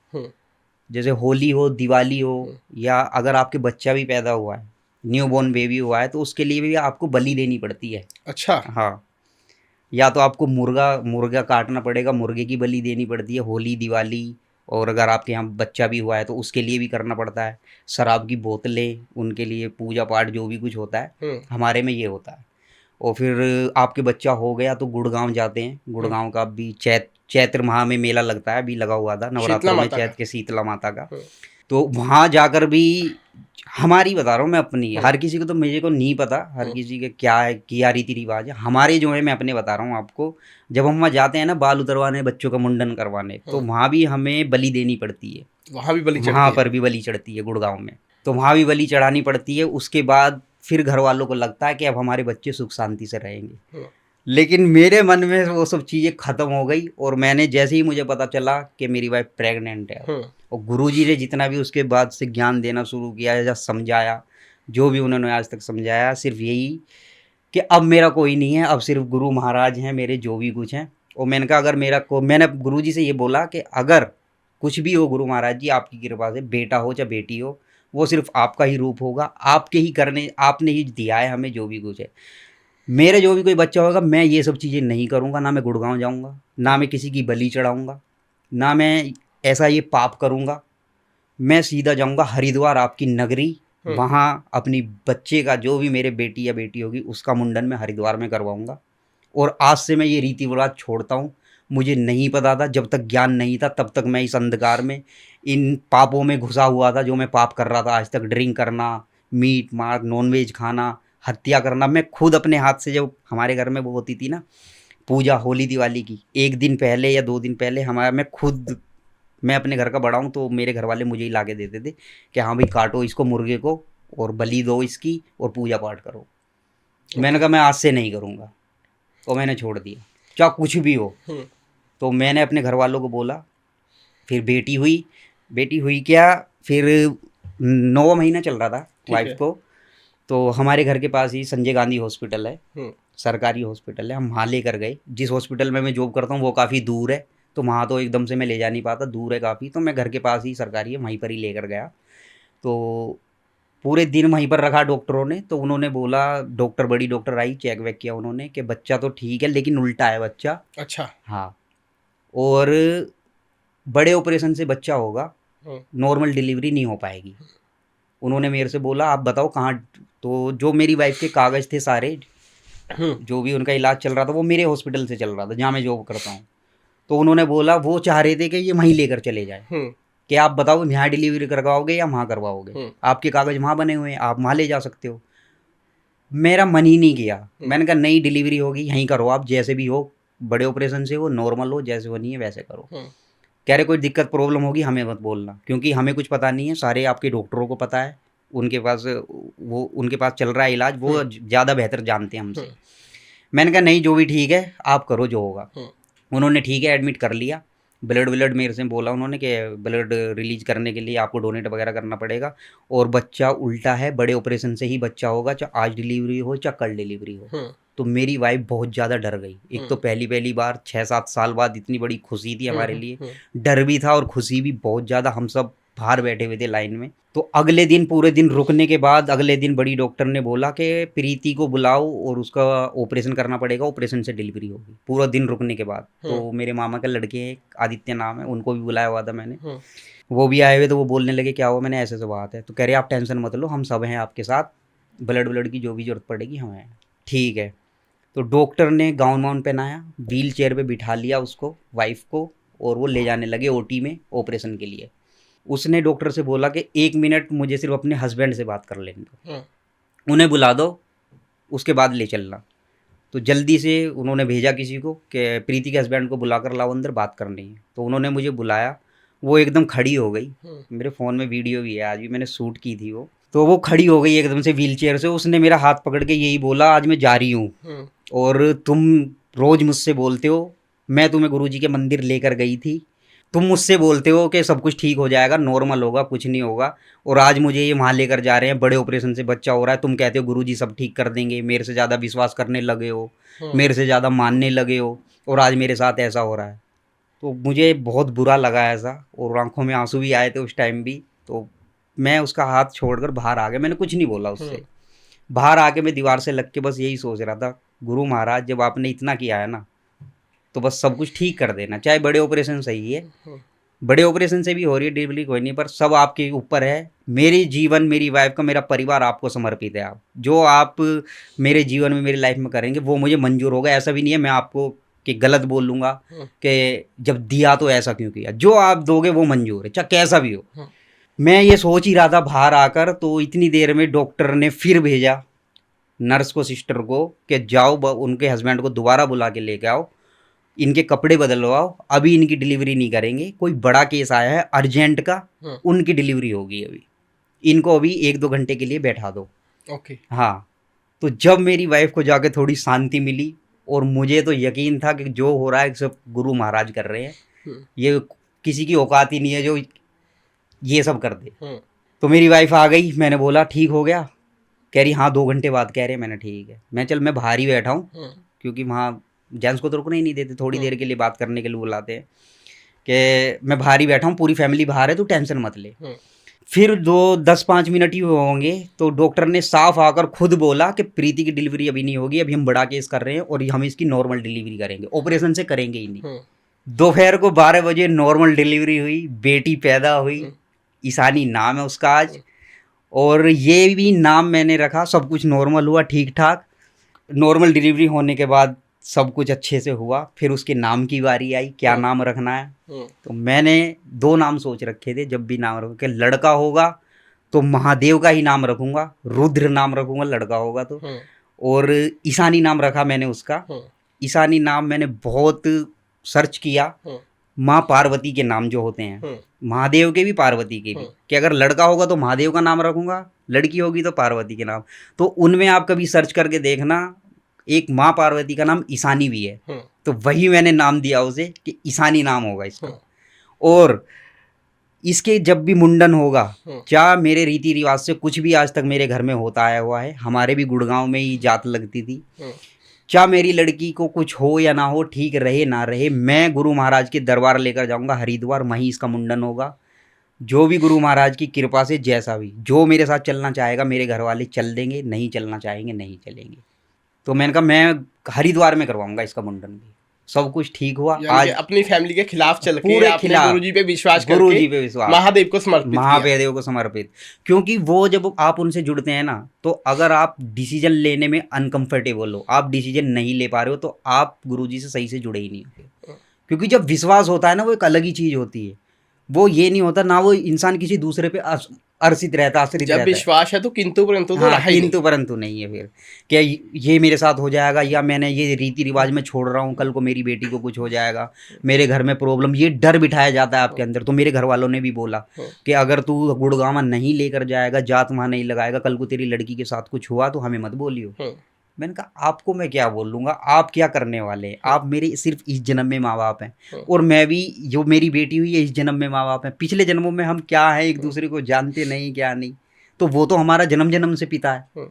जैसे होली हो, दिवाली हो, या अगर आपके बच्चा भी पैदा हुआ है, न्यू बॉर्न बेबी हुआ है, तो उसके लिए भी आपको बलि देनी पड़ती है। अच्छा। हाँ, या तो आपको मुर्गा काटना पड़ेगा, मुर्गे की बलि देनी पड़ती है होली दिवाली। और अगर आपके यहाँ बच्चा भी हुआ है तो उसके लिए भी करना पड़ता है। शराब की बोतलें, उनके लिए पूजा पाठ जो भी कुछ होता है, हमारे में ये होता है। और फिर आपके बच्चा हो गया तो गुड़गांव जाते हैं। गुड़गांव का भी चैत्र माह में मेला लगता है, अभी लगा हुआ था नवरात्रों में, चैत्र के शीतला माता का। तो वहाँ जाकर भी हमारी बता रहा हूँ मैं अपनी, हर किसी को तो मुझे को नहीं पता हर किसी के क्या है, क्या रीति रिवाज है। हमारे जो है मैं अपने बता रहा हूँ आपको। जब हम वहाँ जाते हैं ना बाल उतरवाने, बच्चों का मुंडन करवाने, तो वहाँ भी हमें बलि देनी पड़ती है। वहाँ भी बलि चढ़ती वहाँ है? पर भी बलि चढ़ती है गुड़गांव में। तो वहाँ भी बलि चढ़ानी पड़ती है। उसके बाद फिर घर वालों को लगता है कि अब हमारे बच्चे सुख शांति से रहेंगे। लेकिन मेरे मन में वो सब चीज़ें ख़त्म हो गई और मैंने जैसे ही मुझे पता चला कि मेरी वाइफ प्रेग्नेंट है और गुरुजी ने जितना भी उसके बाद से ज्ञान देना शुरू किया या समझाया, जो भी उन्होंने आज तक समझाया, सिर्फ यही कि अब मेरा कोई नहीं है, अब सिर्फ गुरु महाराज हैं मेरे, जो भी कुछ हैं। और मैंने कहा अगर मैंने गुरुजी से ये बोला कि अगर कुछ भी हो गुरु महाराज जी, आपकी कृपा से बेटा हो या बेटी हो, वो सिर्फ आपका ही रूप होगा, आपके ही करने, आपने ही दिया है हमें जो भी कुछ है। मेरे जो भी कोई बच्चा होगा, मैं ये सब चीज़ें नहीं करूँगा, ना मैं गुड़गांव जाऊँगा, ना मैं किसी की बलि चढ़ाऊँगा, ना मैं ऐसा ये पाप करूँगा। मैं सीधा जाऊँगा हरिद्वार, आपकी नगरी, वहाँ अपनी बच्चे का, जो भी मेरे बेटी या बेटी होगी, उसका मुंडन मैं हरिद्वार में करवाऊँगा। और आज से मैं ये रीति रिवाज छोड़ता हूँ। मुझे नहीं पता था, जब तक ज्ञान नहीं था तब तक मैं इस अंधकार में, इन पापों में घुसा हुआ था, जो मैं पाप कर रहा था आज तक। ड्रिंक करना, मीट मार, नॉनवेज खाना, हत्या करना। मैं खुद अपने हाथ से, जब हमारे घर में वो होती थी ना पूजा होली दिवाली की, 1 दिन पहले या 2 दिन पहले मैं अपने घर का बड़ा हूँ तो मेरे घर वाले मुझे ही ला के देते थे कि हाँ भाई काटो इसको, मुर्गे को, और बलि दो इसकी और पूजा पाठ करो। मैंने कहा मैं आज से नहीं करूँगा, तो मैंने छोड़ दिया, चाहे कुछ भी हो। तो मैंने अपने घर वालों को बोला, फिर बेटी हुई क्या, फिर 9वां महीना चल रहा था वाइफ को। तो हमारे घर के पास ही संजय गांधी हॉस्पिटल है, सरकारी हॉस्पिटल है, हम वहाँ लेकर गए। जिस हॉस्पिटल में मैं जॉब करता हूँ वो काफ़ी दूर है, तो वहाँ तो एकदम से मैं ले जा नहीं पाता, दूर है काफ़ी। तो मैं घर के पास ही सरकारी है, वहीं पर ही लेकर गया। तो पूरे दिन वहीं पर रखा डॉक्टरों ने। तो उन्होंने बोला, बड़ी डॉक्टर आई, चेक वेक किया उन्होंने कि बच्चा तो ठीक है लेकिन उल्टा है बच्चा। अच्छा। हाँ, और बड़े ऑपरेशन से बच्चा होगा, नॉर्मल डिलीवरी नहीं हो पाएगी। उन्होंने मेरे से बोला आप बताओ कहाँ। तो जो मेरी वाइफ के कागज़ थे सारे, जो भी उनका इलाज चल रहा था वो मेरे हॉस्पिटल से चल रहा था जहाँ मैं जॉब करता हूँ। तो उन्होंने बोला, वो चाह रहे थे कि ये वहीं लेकर चले जाए, कि आप बताओ यहाँ डिलीवरी करवाओगे या वहाँ करवाओगे, आपके कागज़ वहाँ बने हुए हैं, आप वहाँ ले जा सकते हो। मेरा मन ही नहीं किया। मैंने कहा नहीं, डिलीवरी होगी यहीं करो आप, जैसे भी हो, बड़े ऑपरेशन से हो, नॉर्मल हो, जैसे होनी है वैसे करो। कह रहे कोई दिक्कत प्रॉब्लम होगी हमें मत बोलना, क्योंकि हमें कुछ पता नहीं है, सारे आपके डॉक्टरों को पता है, उनके पास चल रहा है इलाज, वो ज़्यादा बेहतर जानते हैं हमसे। मैंने कहा नहीं, जो भी ठीक है आप करो जो होगा। उन्होंने ठीक है एडमिट कर लिया। ब्लड मेरे से बोला उन्होंने कि ब्लड रिलीज करने के लिए आपको डोनेट वगैरह करना पड़ेगा, और बच्चा उल्टा है, बड़े ऑपरेशन से ही बच्चा होगा, चाहे आज डिलीवरी हो चाहे कल डिलीवरी हो। तो मेरी वाइफ बहुत ज़्यादा डर गई। एक तो पहली बार 6-7 साल बाद इतनी बड़ी खुशी थी हमारे लिए, डर भी था और खुशी भी बहुत ज़्यादा। हम सब बाहर बैठे हुए थे लाइन में। तो अगले दिन, पूरे दिन रुकने के बाद, अगले दिन बड़ी डॉक्टर ने बोला कि प्रीति को बुलाओ और उसका ऑपरेशन करना पड़ेगा, ऑपरेशन से डिलीवरी होगी। पूरा दिन रुकने के बाद। तो मेरे मामा के लड़के हैं, आदित्य नाम है, उनको भी बुलाया हुआ था मैंने। वो भी आए हुए, तो वो बोलने लगे क्या हुआ, मैंने ऐसे बात है। तो कह रहे आप टेंशन मत लो, हम सब हैं आपके साथ, ब्लड की जो भी जरूरत पड़ेगी हमें। ठीक है। तो डॉक्टर ने गाउन पहनाया, व्हील चेयर पर बिठा लिया उसको, वाइफ को, और वो ले जाने लगे ओटी में ऑपरेशन के लिए। उसने डॉक्टर से बोला कि 1 मिनट मुझे सिर्फ अपने हस्बैंड से बात कर लेने दो, उन्हें बुला दो, उसके बाद ले चलना। तो जल्दी से उन्होंने भेजा किसी को कि प्रीति के हस्बैंड को बुला कर लाओ, अंदर बात करनी है। तो उन्होंने मुझे बुलाया, वो एकदम खड़ी हो गई। मेरे फ़ोन में वीडियो भी है, आज भी मैंने शूट की थी वो। तो वो खड़ी हो गई एकदम से व्हील चेयर से। उसने मेरा हाथ पकड़ के यही बोला, आज मैं जा रही हूँ और तुम रोज़ मुझसे बोलते हो, मैं तुम्हें गुरुजी के मंदिर लेकर गई थी, तुम मुझसे बोलते हो कि सब कुछ ठीक हो जाएगा, नॉर्मल होगा, कुछ नहीं होगा, और आज मुझे ये वहाँ लेकर जा रहे हैं, बड़े ऑपरेशन से बच्चा हो रहा है, तुम कहते हो गुरुजी सब ठीक कर देंगे, मेरे से ज़्यादा विश्वास करने लगे हो, मेरे से ज़्यादा मानने लगे हो, और आज मेरे साथ ऐसा हो रहा है। तो मुझे बहुत बुरा लगा ऐसा, और आंखों में आंसू भी आए थे उस टाइम भी। तो मैं उसका हाथ छोड़कर बाहर आ गया, मैंने कुछ नहीं बोला उससे। बाहर आके मैं दीवार से लग के बस यही सोच रहा था, गुरु महाराज जब आपने इतना किया है ना, तो बस सब कुछ ठीक कर देना। चाहे बड़े ऑपरेशन सही है, बड़े ऑपरेशन से भी हो रही है डिलीवरी, कोई नहीं, पर सब आपके ऊपर है। मेरी जीवन, मेरी वाइफ का, मेरा परिवार आपको समर्पित है। आप जो आप मेरे जीवन में, मेरी लाइफ में करेंगे वो मुझे मंजूर होगा। ऐसा भी नहीं है मैं आपको कि गलत बोल लूँगा कि जब दिया तो ऐसा क्यों किया, जो आप दोगे वो मंजूर है, चाहे कैसा भी हो। मैं ये सोच ही रहा था बाहर आकर, तो इतनी देर में डॉक्टर ने फिर भेजा नर्स को, सिस्टर को, कि जाओ उनके हस्बैंड को दोबारा बुला के लेके आओ, इनके कपड़े बदलवाओ, अभी इनकी डिलीवरी नहीं करेंगे, कोई बड़ा केस आया है अर्जेंट का, उनकी डिलीवरी होगी अभी, इनको अभी 1-2 घंटे के लिए बैठा दो। ओके। हाँ। तो जब मेरी वाइफ को जाके थोड़ी शांति मिली, और मुझे तो यकीन था कि जो हो रहा है सब गुरु महाराज कर रहे हैं, ये किसी की औकात ही नहीं है जो ये सब कर दे। तो मेरी वाइफ आ गई, मैंने बोला ठीक हो गया, कह रही हाँ 2 घंटे बाद कह रहे, मैंने ठीक है। मैं बाहर ही बैठा हूँ क्योंकि वहाँ जेंट्स को तो रुकने ही नहीं देते, थोड़ी देर के लिए बात करने के लिए बुलाते हैं, कि मैं बाहर ही बैठा हूँ, पूरी फैमिली बाहर है, तू टेंशन मत ले। फिर 10-5 मिनट ही हुए होंगे तो डॉक्टर ने साफ आकर खुद बोला कि प्रीति की डिलीवरी अभी नहीं होगी, अभी हम बड़ा केस कर रहे हैं और हम इसकी नॉर्मल डिलीवरी करेंगे, ऑपरेशन से करेंगे ही नहीं। दोपहर को 12 बजे नॉर्मल डिलीवरी हुई, बेटी पैदा हुई, ईशानी नाम है उसका आज, और ये भी नाम मैंने रखा, सब कुछ नॉर्मल हुआ, ठीक ठाक। नॉर्मल डिलीवरी होने के बाद सब कुछ अच्छे से हुआ। फिर उसके नाम की बारी आई, क्या नाम रखना है। तो मैंने 2 नाम सोच रखे थे, जब भी नाम रखूँ कि लड़का होगा तो महादेव का ही नाम रखूँगा, रुद्र नाम रखूँगा लड़का होगा तो, और ईशानी नाम रखा मैंने उसका। ईशानी नाम मैंने बहुत सर्च किया, माँ पार्वती के नाम जो होते हैं, महादेव के भी पार्वती के भी, कि अगर लड़का होगा तो महादेव का नाम रखूँगा, लड़की होगी तो पार्वती के नाम। तो उनमें आप कभी सर्च करके देखना, एक माँ पार्वती का नाम ईशानी भी है, तो वही मैंने नाम दिया उसे कि ईशानी नाम होगा इसका। और इसके जब भी मुंडन होगा, क्या मेरे रीति रिवाज से कुछ भी आज तक मेरे घर में होता आया हुआ है, हमारे भी गुड़गांव में ही जात लगती थी, क्या मेरी लड़की को कुछ हो या ना हो, ठीक रहे ना रहे, मैं गुरु महाराज के दरबार लेकर जाऊंगा हरिद्वार, वहीं इसका मुंडन होगा। जो भी गुरु महाराज की कृपा से जैसा भी, जो मेरे साथ चलना चाहेगा मेरे घर वाले चल देंगे, नहीं चलना चाहेंगे नहीं चलेंगे। तो मैंने कहा मैं हरिद्वार में करवाऊंगा इसका मुंडन भी। सब कुछ ठीक हुआ। आज अपनी फैमिली के खिलाफ चल के पूरे आपने खिलाफ गुरुजी पे विश्वास करके गुरुजी पे विश्वास, महादेव को समर्पित किया। महादेव को समर्पित, क्योंकि वो जब आप उनसे जुड़ते हैं ना, तो अगर आप डिसीजन लेने में अनकंफर्टेबल हो, आप डिसीजन नहीं ले पा रहे हो, तो आप गुरुजी से सही से जुड़े ही नहीं होते। क्योंकि जब विश्वास होता है ना, वो एक अलग ही चीज़ होती है। वो ये नहीं होता ना, वो इंसान किसी दूसरे पे आश्रित रहता जब विश्वास है तो किंतु परंतु तो रहा ही किंतु परंतु नहीं है। फिर क्या ये मेरे साथ हो जाएगा, या मैंने ये रीति रिवाज में छोड़ रहा हूँ, कल को मेरी बेटी को कुछ हो जाएगा, मेरे घर में प्रॉब्लम, ये डर बिठाया जाता है आपके अंदर। तो मेरे घर वालों ने भी बोला कि अगर तू गुड़गांव नहीं लेकर जाएगा, जात वहाँ नहीं लगाएगा, कल को तेरी लड़की के साथ कुछ हुआ तो हमें मत बोलियो। मैंने कहा आपको मैं क्या बोल लूँगा, आप क्या करने वाले हैं, आप मेरे सिर्फ इस जन्म में माँ बाप हैं, और मैं भी जो मेरी बेटी हुई है इस जन्म में माँ बाप हैं। पिछले जन्मों में हम क्या हैं एक दूसरे को जानते नहीं, क्या नहीं, तो वो तो हमारा जन्म जन्म से पिता है,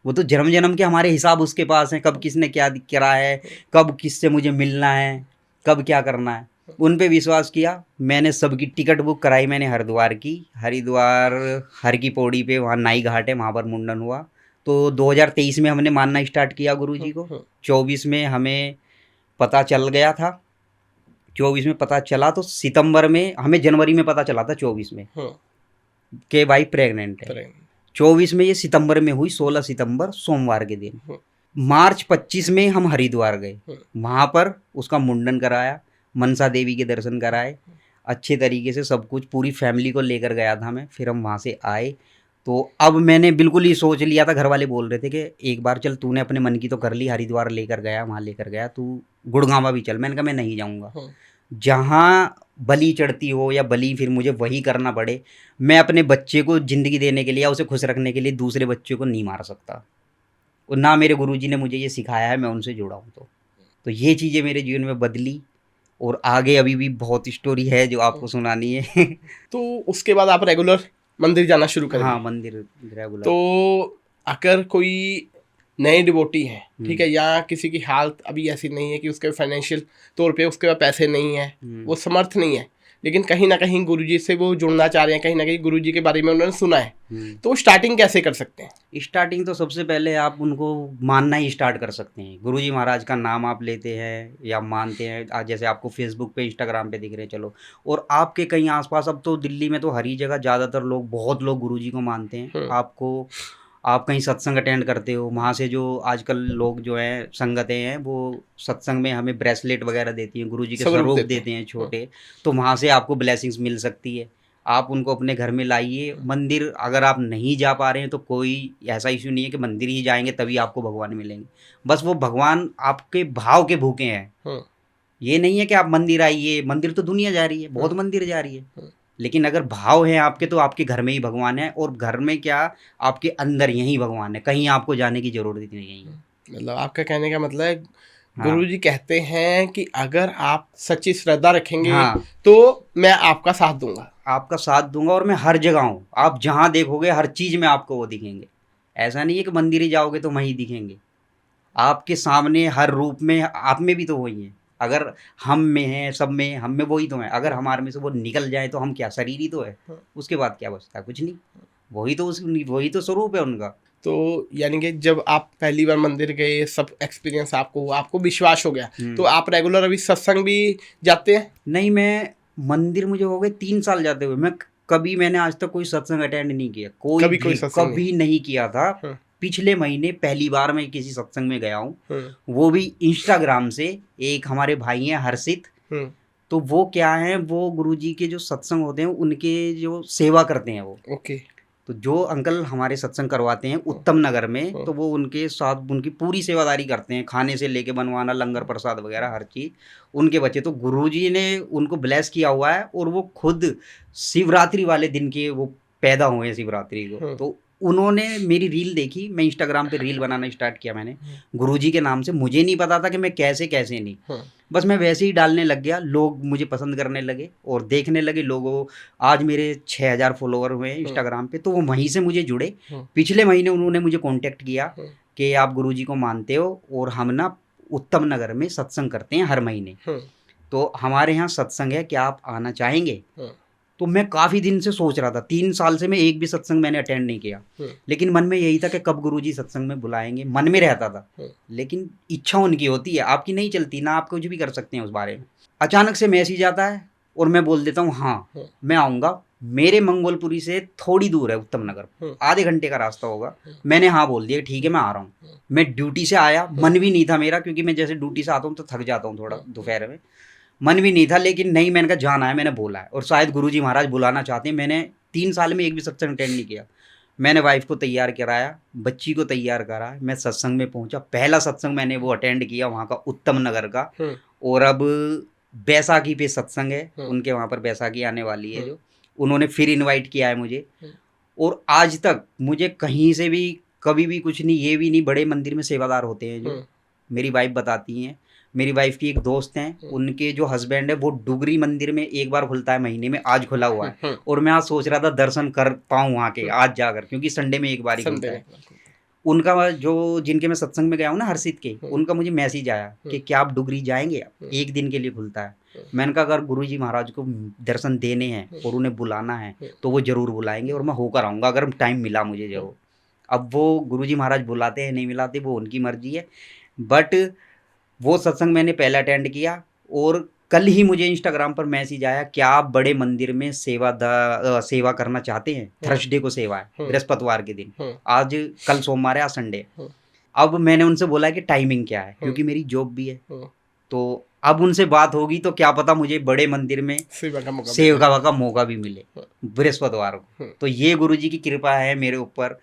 वो तो जन्म जन्म के हमारे हिसाब उसके पास हैं, कब किसने क्या करा है, कब किससे मुझे मिलना है, कब क्या करना है। उन पे विश्वास किया, मैंने सबकी टिकट बुक कराई, मैंने हरिद्वार की, हरिद्वार हर की पौड़ी पे वहाँ नाई घाट है, वहाँ पर मुंडन हुआ। तो 2023 में हमने मानना स्टार्ट किया गुरुजी को, 24 में हमें पता चल गया था, 24 में पता चला, तो सितंबर में हमें, जनवरी में पता चला था 24 में कि भाई प्रेग्नेंट है। 24 में ये सितंबर में हुई, 16 सितंबर सोमवार के दिन। मार्च 25 में हम हरिद्वार गए, वहाँ पर उसका मुंडन कराया, मनसा देवी के दर्शन कराए, अच्छे तरीके से सब कुछ, पूरी फैमिली को लेकर गया था मैं। फिर हम वहाँ से आए, तो अब मैंने बिल्कुल ही सोच लिया था, घर वाले बोल रहे थे कि एक बार चल, तूने अपने मन की तो कर ली, हरिद्वार लेकर गया, वहाँ लेकर गया, तू गुड़गांवा भी चल। मैंने कहा मैं नहीं जाऊँगा, जहाँ बलि चढ़ती हो या बलि फिर मुझे वही करना पड़े। मैं अपने बच्चे को ज़िंदगी देने के लिए या उसे खुश रखने के लिए दूसरे बच्चे को नहीं मार सकता, और ना मेरे गुरुजी ने मुझे ये सिखाया है, मैं उनसे जुड़ा हूँ। तो ये चीज़ें मेरे जीवन में बदली, और आगे अभी भी बहुत स्टोरी है जो आपको सुनानी है। तो उसके बाद आप रेगुलर मंदिर जाना शुरू करें? हाँ, मंदिर रेगुलर। तो अगर कोई नए डिवोटी है, ठीक है, या किसी की हालत अभी ऐसी नहीं है कि उसके फाइनेंशियल तौर पे उसके पास पैसे नहीं है, वो समर्थ नहीं है, लेकिन कहीं ना कहीं गुरुजी से वो जुड़ना चाह रहे हैं, कहीं ना कहीं गुरुजी के बारे में उन्होंने सुना है, तो स्टार्टिंग कैसे कर सकते हैं? स्टार्टिंग तो सबसे पहले आप उनको मानना ही स्टार्ट कर सकते हैं। गुरुजी महाराज का नाम आप लेते हैं या मानते हैं, जैसे आपको फेसबुक पे, इंस्टाग्राम पे दिख रहे हैं, चलो, और आपके कहीं आसपास, अब तो दिल्ली में तो हर ही जगह ज़्यादातर लोग, बहुत लोग गुरुजी को मानते हैं। आप कहीं सत्संग अटेंड करते हो, वहाँ से जो आजकल लोग जो हैं, संगतें हैं, वो सत्संग में हमें ब्रेसलेट वगैरह देती हैं, गुरुजी के स्वरूप देते हैं छोटे, तो वहाँ से आपको ब्लेसिंग्स मिल सकती है। आप उनको अपने घर में लाइए। मंदिर अगर आप नहीं जा पा रहे हैं तो कोई ऐसा इशू नहीं है कि मंदिर ही जाएंगे तभी आपको भगवान मिलेंगे, बस वो भगवान आपके भाव के भूखे हैं। ये नहीं है कि आप मंदिर आइए, मंदिर तो दुनिया जा रही है, बहुत मंदिर जा रही है, लेकिन अगर भाव है आपके तो आपके घर में ही भगवान है, और घर में क्या, आपके अंदर यही भगवान है, कहीं आपको जाने की जरूरत नहीं है। मतलब आपका कहने का मतलब है हाँ। गुरुजी कहते हैं कि अगर आप सच्ची श्रद्धा रखेंगे हाँ। तो मैं आपका साथ दूंगा। आपका साथ दूंगा और मैं हर जगह हूँ, आप जहाँ देखोगे हर चीज़ में आपको वो दिखेंगे। ऐसा नहीं है कि मंदिर ही जाओगे तो वहीं दिखेंगे, आपके सामने हर रूप में, आप में भी तो वही है। अगर हम में है, सब में, हम में वही तो है। अगर हमारे में से वो निकल जाए तो हम क्या, शरीर ही तो है, उसके बाद क्या बचता है? कुछ नहीं। वही तो स्वरूप है उनका। तो यानी कि जब आप पहली बार मंदिर गए, सब एक्सपीरियंस आपको हुआ, आपको विश्वास हो गया, तो आप रेगुलर अभी सत्संग भी जाते हैं? नहीं, मैं मंदिर मुझे हो गए 3 साल जाते हुए। मैंने आज तक कोई सत्संग अटेंड नहीं किया, कभी कोई सत्संग कभी नहीं किया था। हाँ। पिछले महीने पहली बार मैं किसी सत्संग में गया हूँ, हाँ। वो भी इंस्टाग्राम से। एक हमारे भाई हैं हर्षित, हाँ। तो वो क्या है, वो गुरुजी के जो सत्संग होते हैं उनके जो सेवा करते हैं वो। ओके। तो जो अंकल हमारे सत्संग करवाते हैं उत्तम नगर में, तो वो उनके साथ उनकी पूरी सेवादारी करते हैं, खाने से लेके बनवाना, लंगर प्रसाद वगैरह हर चीज़ उनके बच्चे। तो गुरुजी ने उनको ब्लेस किया हुआ है, और वो खुद शिवरात्रि वाले दिन के वो पैदा हुए हैं शिवरात्रि को। तो उन्होंने मेरी रील देखी, मैं इंस्टाग्राम पे रील बनाना स्टार्ट किया मैंने गुरुजी के नाम से। मुझे नहीं पता था कि मैं कैसे कैसे नहीं, बस मैं वैसे ही डालने लग गया। लोग मुझे पसंद करने लगे और देखने लगे लोगों। आज मेरे 6000 फॉलोवर हुए हैं इंस्टाग्राम पे, तो वो वहीं से मुझे जुड़े। पिछले महीने उन्होंने मुझे कांटेक्ट किया कि आप गुरुजी को मानते हो और हम ना उत्तम नगर में सत्संग करते हैं हर महीने, तो हमारे यहाँ सत्संग है, क्या आप आना चाहेंगे? तो मैं काफ़ी दिन से सोच रहा था, 3 साल से मैं एक भी सत्संग मैंने अटेंड नहीं किया, लेकिन मन में यही था कि कब गुरुजी सत्संग में बुलाएंगे, मन में रहता था। लेकिन इच्छा उनकी होती है, आपकी नहीं चलती ना, आप कुछ भी कर सकते हैं उस बारे में। अचानक से मैसेज आता है और मैं बोल देता हूँ हाँ मैं आऊँगा। मेरे मंगोलपुरी से थोड़ी दूर है उत्तम नगर, आधे घंटे का रास्ता होगा। मैंने हाँ बोल दिया, ठीक है मैं आ रहा हूँ। मैं ड्यूटी से आया, मन भी नहीं था मेरा, क्योंकि मैं जैसे ड्यूटी से आता हूँ तो थक जाता हूँ थोड़ा दोपहर में, मन भी नहीं था, लेकिन नहीं, मैंने कहा जाना है, मैंने बोला है, और शायद गुरुजी महाराज बुलाना चाहते हैं। मैंने 3 साल में एक भी सत्संग अटेंड नहीं किया। मैंने वाइफ को तैयार कराया, बच्ची को तैयार करा, मैं सत्संग में पहुंचा। पहला सत्संग मैंने वो अटेंड किया वहाँ का उत्तम नगर का। और अब बैसाखी पे सत्संग है उनके, वहाँ पर बैसाखी आने वाली है जो उन्होंने फिर इन्वाइट किया है मुझे। और आज तक मुझे कहीं से भी कभी भी कुछ नहीं, ये भी नहीं, बड़े मंदिर में सेवादार होते हैं जो मेरी वाइफ बताती हैं। मेरी वाइफ की एक दोस्त हैं, उनके जो हस्बैंड है वो डुगरी मंदिर में एक बार खुलता है महीने में, आज खुला हुआ है। और मैं आज सोच रहा था दर्शन कर पाऊँ वहाँ के आज जाकर, क्योंकि संडे में एक बार ही खुलता है। उनका जो जिनके मैं सत्संग में गया हूँ ना हर्षित के, उनका मुझे मैसेज आया कि क्या आप डुगरी जाएंगे, एक दिन के लिए खुलता है। मैंने कहा अगर गुरुजी महाराज को दर्शन देने हैं और उन्हें बुलाना है तो वो ज़रूर बुलाएंगे, और मैं होकर आऊँगा अगर टाइम मिला मुझे जरूर। अब वो गुरुजी महाराज बुलाते हैं नहीं बुलाते वो उनकी मर्जी है, बट वो सत्संग मैंने पहले अटेंड किया। और कल ही मुझे इंस्टाग्राम पर मैसेज आया, क्या आप बड़े मंदिर में सेवा करना चाहते हैं? थर्सडे को सेवा है, बृहस्पतिवार के दिन। आज कल सोमवार है, आज संडे। अब मैंने उनसे बोला कि टाइमिंग क्या है, क्योंकि मेरी जॉब भी है। तो अब उनसे बात होगी तो क्या पता मुझे बड़े मंदिर में सेवा का मौका भी मिले बृहस्पतिवार को। तो ये गुरुजी की कृपा है मेरे ऊपर।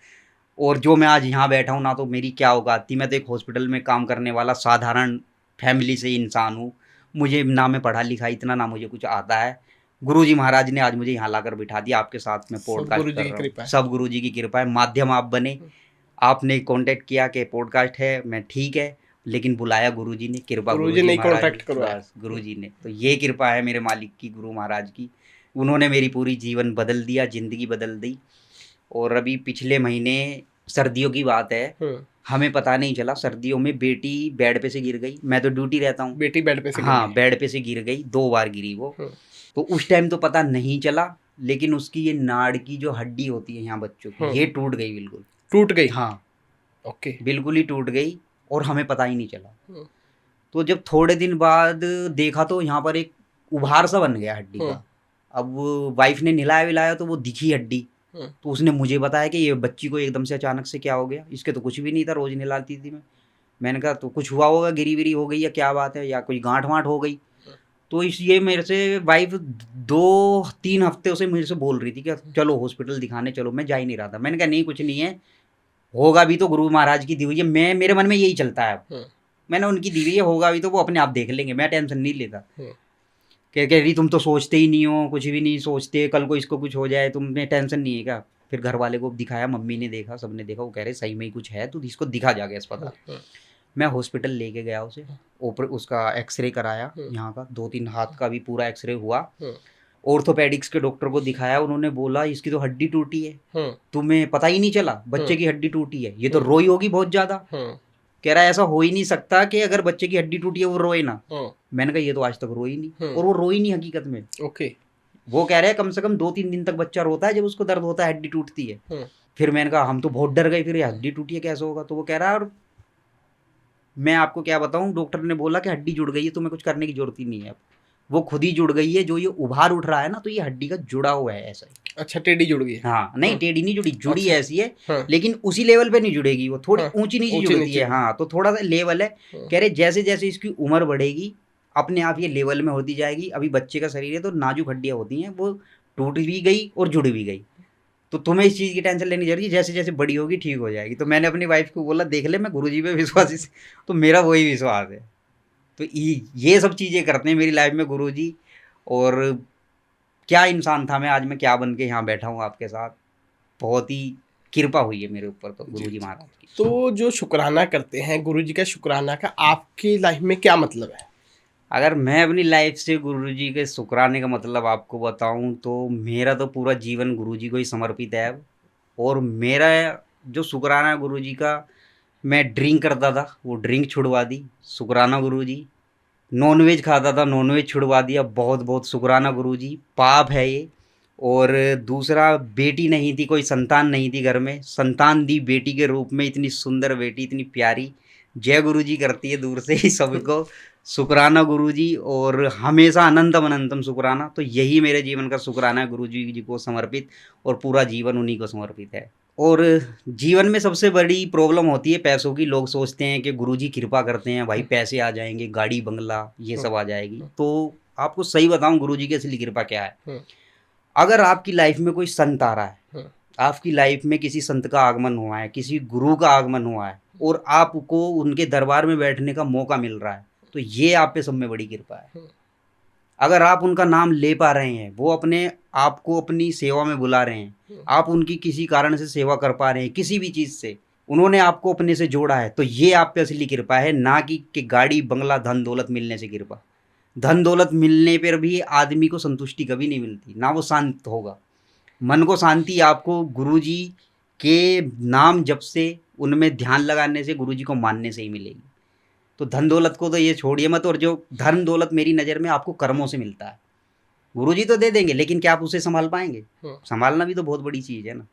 और जो मैं आज यहाँ बैठा हूँ ना, तो मेरी क्या औकात थी, मैं तो एक हॉस्पिटल में काम करने वाला साधारण फैमिली से इंसान हूँ। मुझे ना मैं पढ़ा लिखा इतना, ना मुझे कुछ आता है। गुरुजी महाराज ने आज मुझे यहाँ लाकर बिठा दिया, आपके साथ में पॉडकास्ट कर रहा हूँ। सब गुरुजी की कृपा है, माध्यम आप बने, आपने कांटेक्ट किया कि पॉडकास्ट है, मैं ठीक है, लेकिन बुलाया गुरुजी ने, कृपा गुरुजी ने कांटेक्ट करवाया गुरुजी ने। तो ये कृपा है मेरे मालिक की, गुरु महाराज की। उन्होंने मेरी पूरी जीवन बदल दिया, जिंदगी बदल दी। और अभी पिछले महीने सर्दियों की बात है, हमें पता नहीं चला, सर्दियों में बेटी बेड पे से गिर गई। मैं तो ड्यूटी रहता हूँ, बेटी बेड पे से हाँ बेड पे से गिर गई, 2 बार गिरी वो। तो उस टाइम तो पता नहीं चला, लेकिन उसकी ये नाड़ की जो हड्डी होती है यहाँ बच्चों की, ये टूट गई, बिल्कुल टूट गई। हाँ ओके, बिल्कुल ही टूट गई, और हमें पता ही नहीं चला। तो जब थोड़े दिन बाद देखा तो यहाँ पर एक उभार सा बन गया हड्डी का। अब वाइफ ने नहलाया विलाया तो वो दिखी हड्डी। तो उसने मुझे बताया कि ये बच्ची को एकदम से अचानक से क्या हो गया, इसके तो कुछ भी नहीं था, रोज नहलाती थी मैंने कहा तो कुछ हुआ होगा, गिरी विरी हो गई या क्या बात है, या कोई गांठ वांठ हो गई। तो इसलिए मेरे से वाइफ 2-3 हफ्ते से मेरे से बोल रही थी कि चलो हॉस्पिटल दिखाने चलो। मैं जा ही नहीं रहा था। मैंने कहा नहीं कुछ नहीं है, होगा भी तो गुरु महाराज की दी हुई है। मेरे मन में यही चलता है, मैंने उनकी दी हुई है, होगा भी तो वो अपने आप देख लेंगे, मैं टेंशन नहीं लेता। कह रही तुम तो सोचते ही नहीं हो, कुछ भी नहीं सोचते, कल को इसको कुछ हो जाए तुम्हें टेंशन नहीं है क्या? फिर घर वाले को दिखाया, मम्मी ने देखा, सबने देखा, वो कह रहे सही में ही कुछ है तो इसको दिखा जाके अस्पताल। मैं हॉस्पिटल लेके गया उसे, ऊपर उसका एक्सरे कराया, यहाँ का 2-3 हाथ का भी पूरा एक्सरे हुआ। ऑर्थोपेडिक्स के डॉक्टर को दिखाया, उन्होंने बोला इसकी तो हड्डी टूटी है, तुम्हें पता ही नहीं चला बच्चे की हड्डी टूटी है, ये तो रोई होगी बहुत ज्यादा। कह रहा है ऐसा हो ही नहीं सकता कि अगर बच्चे की हड्डी टूटी है वो रोए ना। मैंने कहा ये तो आज तक रोई नहीं, और वो रोई नहीं हकीकत में। ओके। वो कह रहे हैं कम से कम 2-3 दिन तक बच्चा रोता है जब उसको दर्द होता है, हड्डी टूटती है। फिर मैंने कहा हम तो बहुत डर गए, फिर ये हड्डी टूटी है कैसे होगा? तो वो कह रहा है और मैं आपको क्या बताऊं, डॉक्टर ने बोला कि हड्डी जुड़ गई है, तुम्हें कुछ करने की जरूरत ही नहीं है, अब वो खुद ही जुड़ गई है। जो ये उभार उठ रहा है ना, तो ये हड्डी का जुड़ा हुआ है ऐसा ही। अच्छा, टेढ़ी जुड़ गई है? हाँ नहीं, टेढ़ी नहीं जुड़ी, जुड़ी अच्छा। ऐसी है, लेकिन उसी लेवल पे नहीं जुड़ेगी, वो थोड़ी ऊंची नीची जुड़ती है। हाँ, तो थोड़ा सा लेवल है। कह रहे जैसे जैसे इसकी उम्र बढ़ेगी अपने आप ये लेवल में होती जाएगी। अभी बच्चे का शरीर है तो नाजुक हड्डियां होती हैं, वो टूट भी गई और जुड़ भी गई, तो तुम्हें इस चीज़ की टेंशन लेनी जरूरी है, जैसे जैसे बड़ी होगी ठीक हो जाएगी। तो मैंने अपनी वाइफ को बोला देख ले, मैं गुरुजी पे विश्वास तो मेरा वही विश्वास है। तो ये सब चीज़ें करते हैं मेरी लाइफ में गुरुजी। और क्या इंसान था मैं, आज मैं क्या बन के यहाँ बैठा हूँ आपके साथ। बहुत ही कृपा हुई है मेरे ऊपर तो गुरुजी महाराज की। तो जो शुक्राना करते हैं गुरुजी का, शुक्राना का आपकी लाइफ में क्या मतलब है? अगर मैं अपनी लाइफ से गुरुजी के शुक्राने का मतलब आपको बताऊं तो मेरा तो पूरा जीवन गुरुजी को ही समर्पित है अब। और मेरा जो शुक्राना है गुरुजी का, मैं ड्रिंक करता था वो ड्रिंक छुड़वा दी, शुक्राना गुरुजी। नॉनवेज खाता था, नॉनवेज छुड़वा दिया, बहुत बहुत शुक्राना गुरुजी। पाप है ये। और दूसरा, बेटी नहीं थी, कोई संतान नहीं थी घर में, संतान दी बेटी के रूप में, इतनी सुंदर बेटी, इतनी प्यारी। जय गुरुजी करती है दूर से ही सबको, शुक्राना गुरुजी। और हमेशा अनंतम अनंतम शुक्राना। तो यही मेरे जीवन का शुक्राना है गुरुजी जी को समर्पित, और पूरा जीवन उन्हीं को समर्पित है। और जीवन में सबसे बड़ी प्रॉब्लम होती है पैसों की। लोग सोचते हैं कि गुरुजी कृपा करते हैं, भाई पैसे आ जाएंगे, गाड़ी बंगला ये सब आ जाएगी। तो आपको सही बताऊं गुरुजी की असली कृपा क्या है। अगर आपकी लाइफ में कोई संत आ रहा है, आपकी लाइफ में किसी संत का आगमन हुआ है, किसी गुरु का आगमन हुआ है, और आपको उनके दरबार में बैठने का मौका मिल रहा है, तो ये आप पे सब में बड़ी कृपा है। अगर आप उनका नाम ले पा रहे हैं, वो अपने आपको अपनी सेवा में बुला रहे हैं, आप उनकी किसी कारण से सेवा कर पा रहे हैं, किसी भी चीज़ से उन्होंने आपको अपने से जोड़ा है, तो ये आप पे असली कृपा है। ना कि गाड़ी बंगला धन दौलत मिलने से कृपा। धन दौलत मिलने पर भी आदमी को संतुष्टि कभी नहीं मिलती, ना वो शांत होगा। मन को शांति आपको गुरुजी के नाम जप से, उनमें ध्यान लगाने से, गुरुजी को मानने से ही मिलेगी। तो धन दौलत को तो ये छोड़िए मत। और जो धन दौलत मेरी नज़र में आपको कर्मों से मिलता है। गुरुजी तो दे देंगे, लेकिन क्या आप उसे संभाल पाएंगे? संभालना भी तो बहुत बड़ी चीज़ है ना।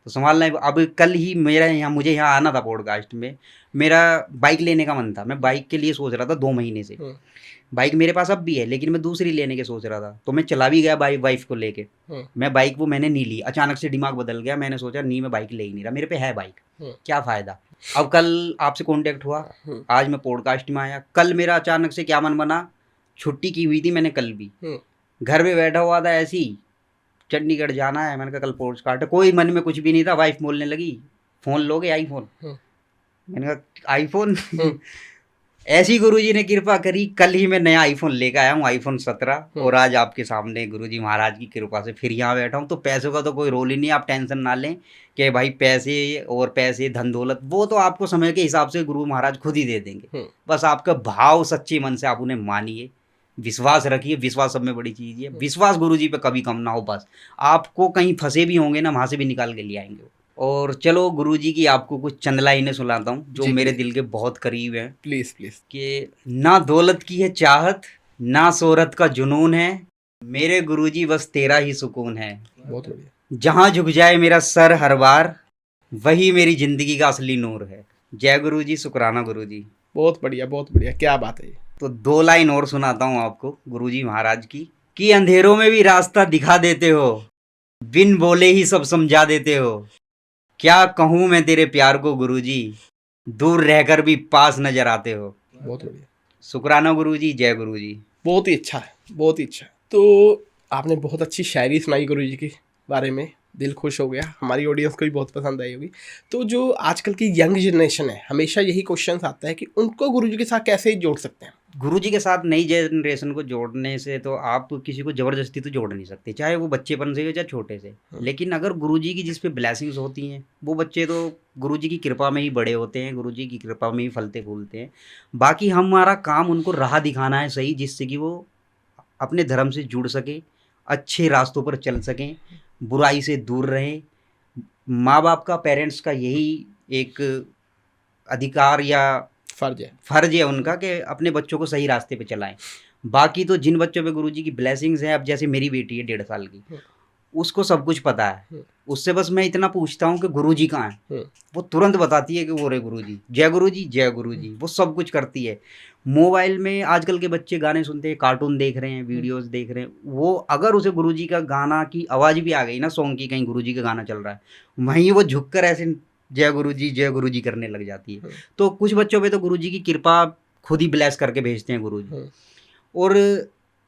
तो संभालना, अब कल ही मुझे यहाँ आना था पॉडकास्ट में, मेरा बाइक लेने का मन था। मैं बाइक के लिए सोच रहा था 2 महीने से। बाइक मेरे पास अब भी है, लेकिन मैं दूसरी लेने के सोच रहा था। तो मैं चला भी गया वाइफ को लेके। मैं बाइक वो मैंने नहीं ली, अचानक से दिमाग बदल गया। मैंने सोचा नहीं, मैं बाइक ले ही नहीं रहा, मेरे पे है बाइक, क्या फ़ायदा। अब कल आपसे कांटेक्ट हुआ, आज मैं पॉडकास्ट में आया। कल मेरा अचानक से क्या मन बना, छुट्टी की हुई थी मैंने कल भी, घर में बैठा हुआ था ऐसे ही, चंडीगढ़ जाना है। मैंने कहा कल पॉडकास्ट, कोई मन में कुछ भी नहीं था। वाइफ बोलने लगी फ़ोन लोगे आईफोन? मैंने कहा आईफोन? ऐसी गुरुजी ने कृपा करी, कल ही मैं नया आईफोन लेकर आया हूँ, आईफोन 17। और आज आपके सामने गुरुजी महाराज की कृपा से फिर यहाँ बैठा हूँ। तो पैसों का तो कोई रोल ही नहीं, आप टेंशन ना लें कि भाई पैसे धन दौलत, वो तो आपको समय के हिसाब से गुरु महाराज खुद ही दे देंगे। बस आपका भाव सच्चे मन से आप उन्हें मानिए, विश्वास रखिए। विश्वास सब में बड़ी चीज़ है। विश्वास गुरुजी पे कभी कम ना हो। बस आपको कहीं फंसे भी होंगे ना, वहाँ से भी निकाल के ले आएंगे। और चलो गुरुजी की आपको कुछ चंद लाइनें सुनाता हूँ जो मेरे दिल के बहुत करीब हैं। Please please. कि ना दौलत की है चाहत, ना शोहरत का जुनून है, मेरे गुरुजी बस तेरा ही सुकून है। बहुत बढ़िया। जहाँ झुक जाए मेरा सर हर बार, वही मेरी ज़िंदगी का असली नूर है। जय गुरुजी, शुक्राना गुरुजी। बहुत बढ़िया, बहुत बढ़िया, क्या बात है। तो 2 लाइन और सुनाता हूँ आपको गुरुजी महाराज की। कि अंधेरों में भी रास्ता दिखा देते हो, बिन बोले ही सब समझा देते हो, क्या कहूँ मैं तेरे प्यार को गुरुजी, दूर रहकर भी पास नजर आते हो। बहुत बढ़िया, शुक्राना गुरुजी, जय गुरुजी। बहुत ही अच्छा है, बहुत ही अच्छा। तो आपने बहुत अच्छी शायरी सुनाई गुरुजी के बारे में, दिल खुश हो गया। हमारी ऑडियंस को भी बहुत पसंद आई होगी। तो जो आजकल की यंग जनरेशन है, हमेशा यही क्वेश्चन आता है कि उनको गुरुजी के साथ कैसे जोड़ सकते हैं। गुरुजी के साथ नई जनरेशन को जोड़ने से तो आप किसी को ज़बरदस्ती तो जोड़ नहीं सकते, चाहे वो बच्चेपन से हो चाहे छोटे से। लेकिन अगर गुरुजी की जिस पे ब्लेसिंग्स होती हैं, वो बच्चे तो गुरुजी की कृपा में ही बड़े होते हैं, गुरुजी की कृपा में ही फलते फूलते हैं। बाकी हमारा काम उनको राह दिखाना है सही, जिससे कि वो अपने धर्म से जुड़ सकें, अच्छे रास्तों पर चल सकें, बुराई से दूर रहें। माँ बाप का, पेरेंट्स का यही एक अधिकार या फर्ज है उनका कि अपने बच्चों को सही रास्ते पे चलाएं। बाकी तो जिन बच्चों पे गुरुजी की ब्लेसिंग्स हैं, अब जैसे मेरी बेटी है 1.5 साल की, उसको सब कुछ पता है। उससे बस मैं इतना पूछता हूँ कि गुरुजी कहाँ है, वो तुरंत बताती है कि वो रे गुरुजी, जय गुरुजी, जय गुरुजी। वो सब कुछ करती है। मोबाइल में आजकल के बच्चे गाने सुनते हैं, कार्टून देख रहे हैं, वीडियोस देख रहे हैं। वो अगर उसे गुरुजी का गाना की आवाज़ भी आ गई ना, सॉन्ग की, कहीं गुरुजी का गाना चल रहा है, वहीं वो झुक कर ऐसे जय गुरुजी करने लग जाती है। तो कुछ बच्चों पे तो गुरुजी की कृपा खुद ही ब्लेस करके भेजते हैं गुरुजी। और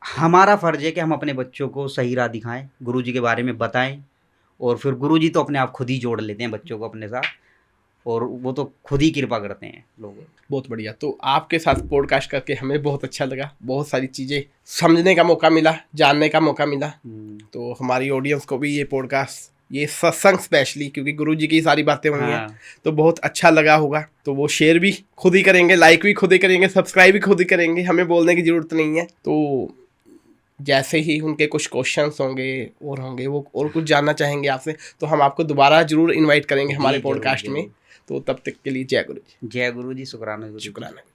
हमारा फ़र्ज है कि हम अपने बच्चों को सही राह दिखाएं, गुरुजी के बारे में बताएं, और फिर गुरुजी तो अपने आप खुद ही जोड़ लेते हैं बच्चों को अपने साथ, और वो तो खुद ही कृपा करते हैं लोगों। बहुत बढ़िया। तो आपके साथ पॉडकास्ट करके हमें बहुत अच्छा लगा, बहुत सारी चीज़ें समझने का मौका मिला, जानने का मौका मिला। तो हमारी ऑडियंस को भी ये पॉडकास्ट, ये सत्संग स्पेशली, क्योंकि गुरुजी की सारी बातें हुई हैं, तो बहुत अच्छा लगा होगा। तो वो शेयर भी खुद ही करेंगे, लाइक भी खुद ही करेंगे, सब्सक्राइब भी खुद ही करेंगे, हमें बोलने की ज़रूरत नहीं है। तो जैसे ही उनके कुछ क्वेश्चंस होंगे वो और कुछ जानना चाहेंगे आपसे, तो हम आपको दोबारा जरूर इनवाइट करेंगे हमारे पॉडकास्ट में। तो तब तक के लिए जय गुरु जी। जय गुरु जी, शुक्राना।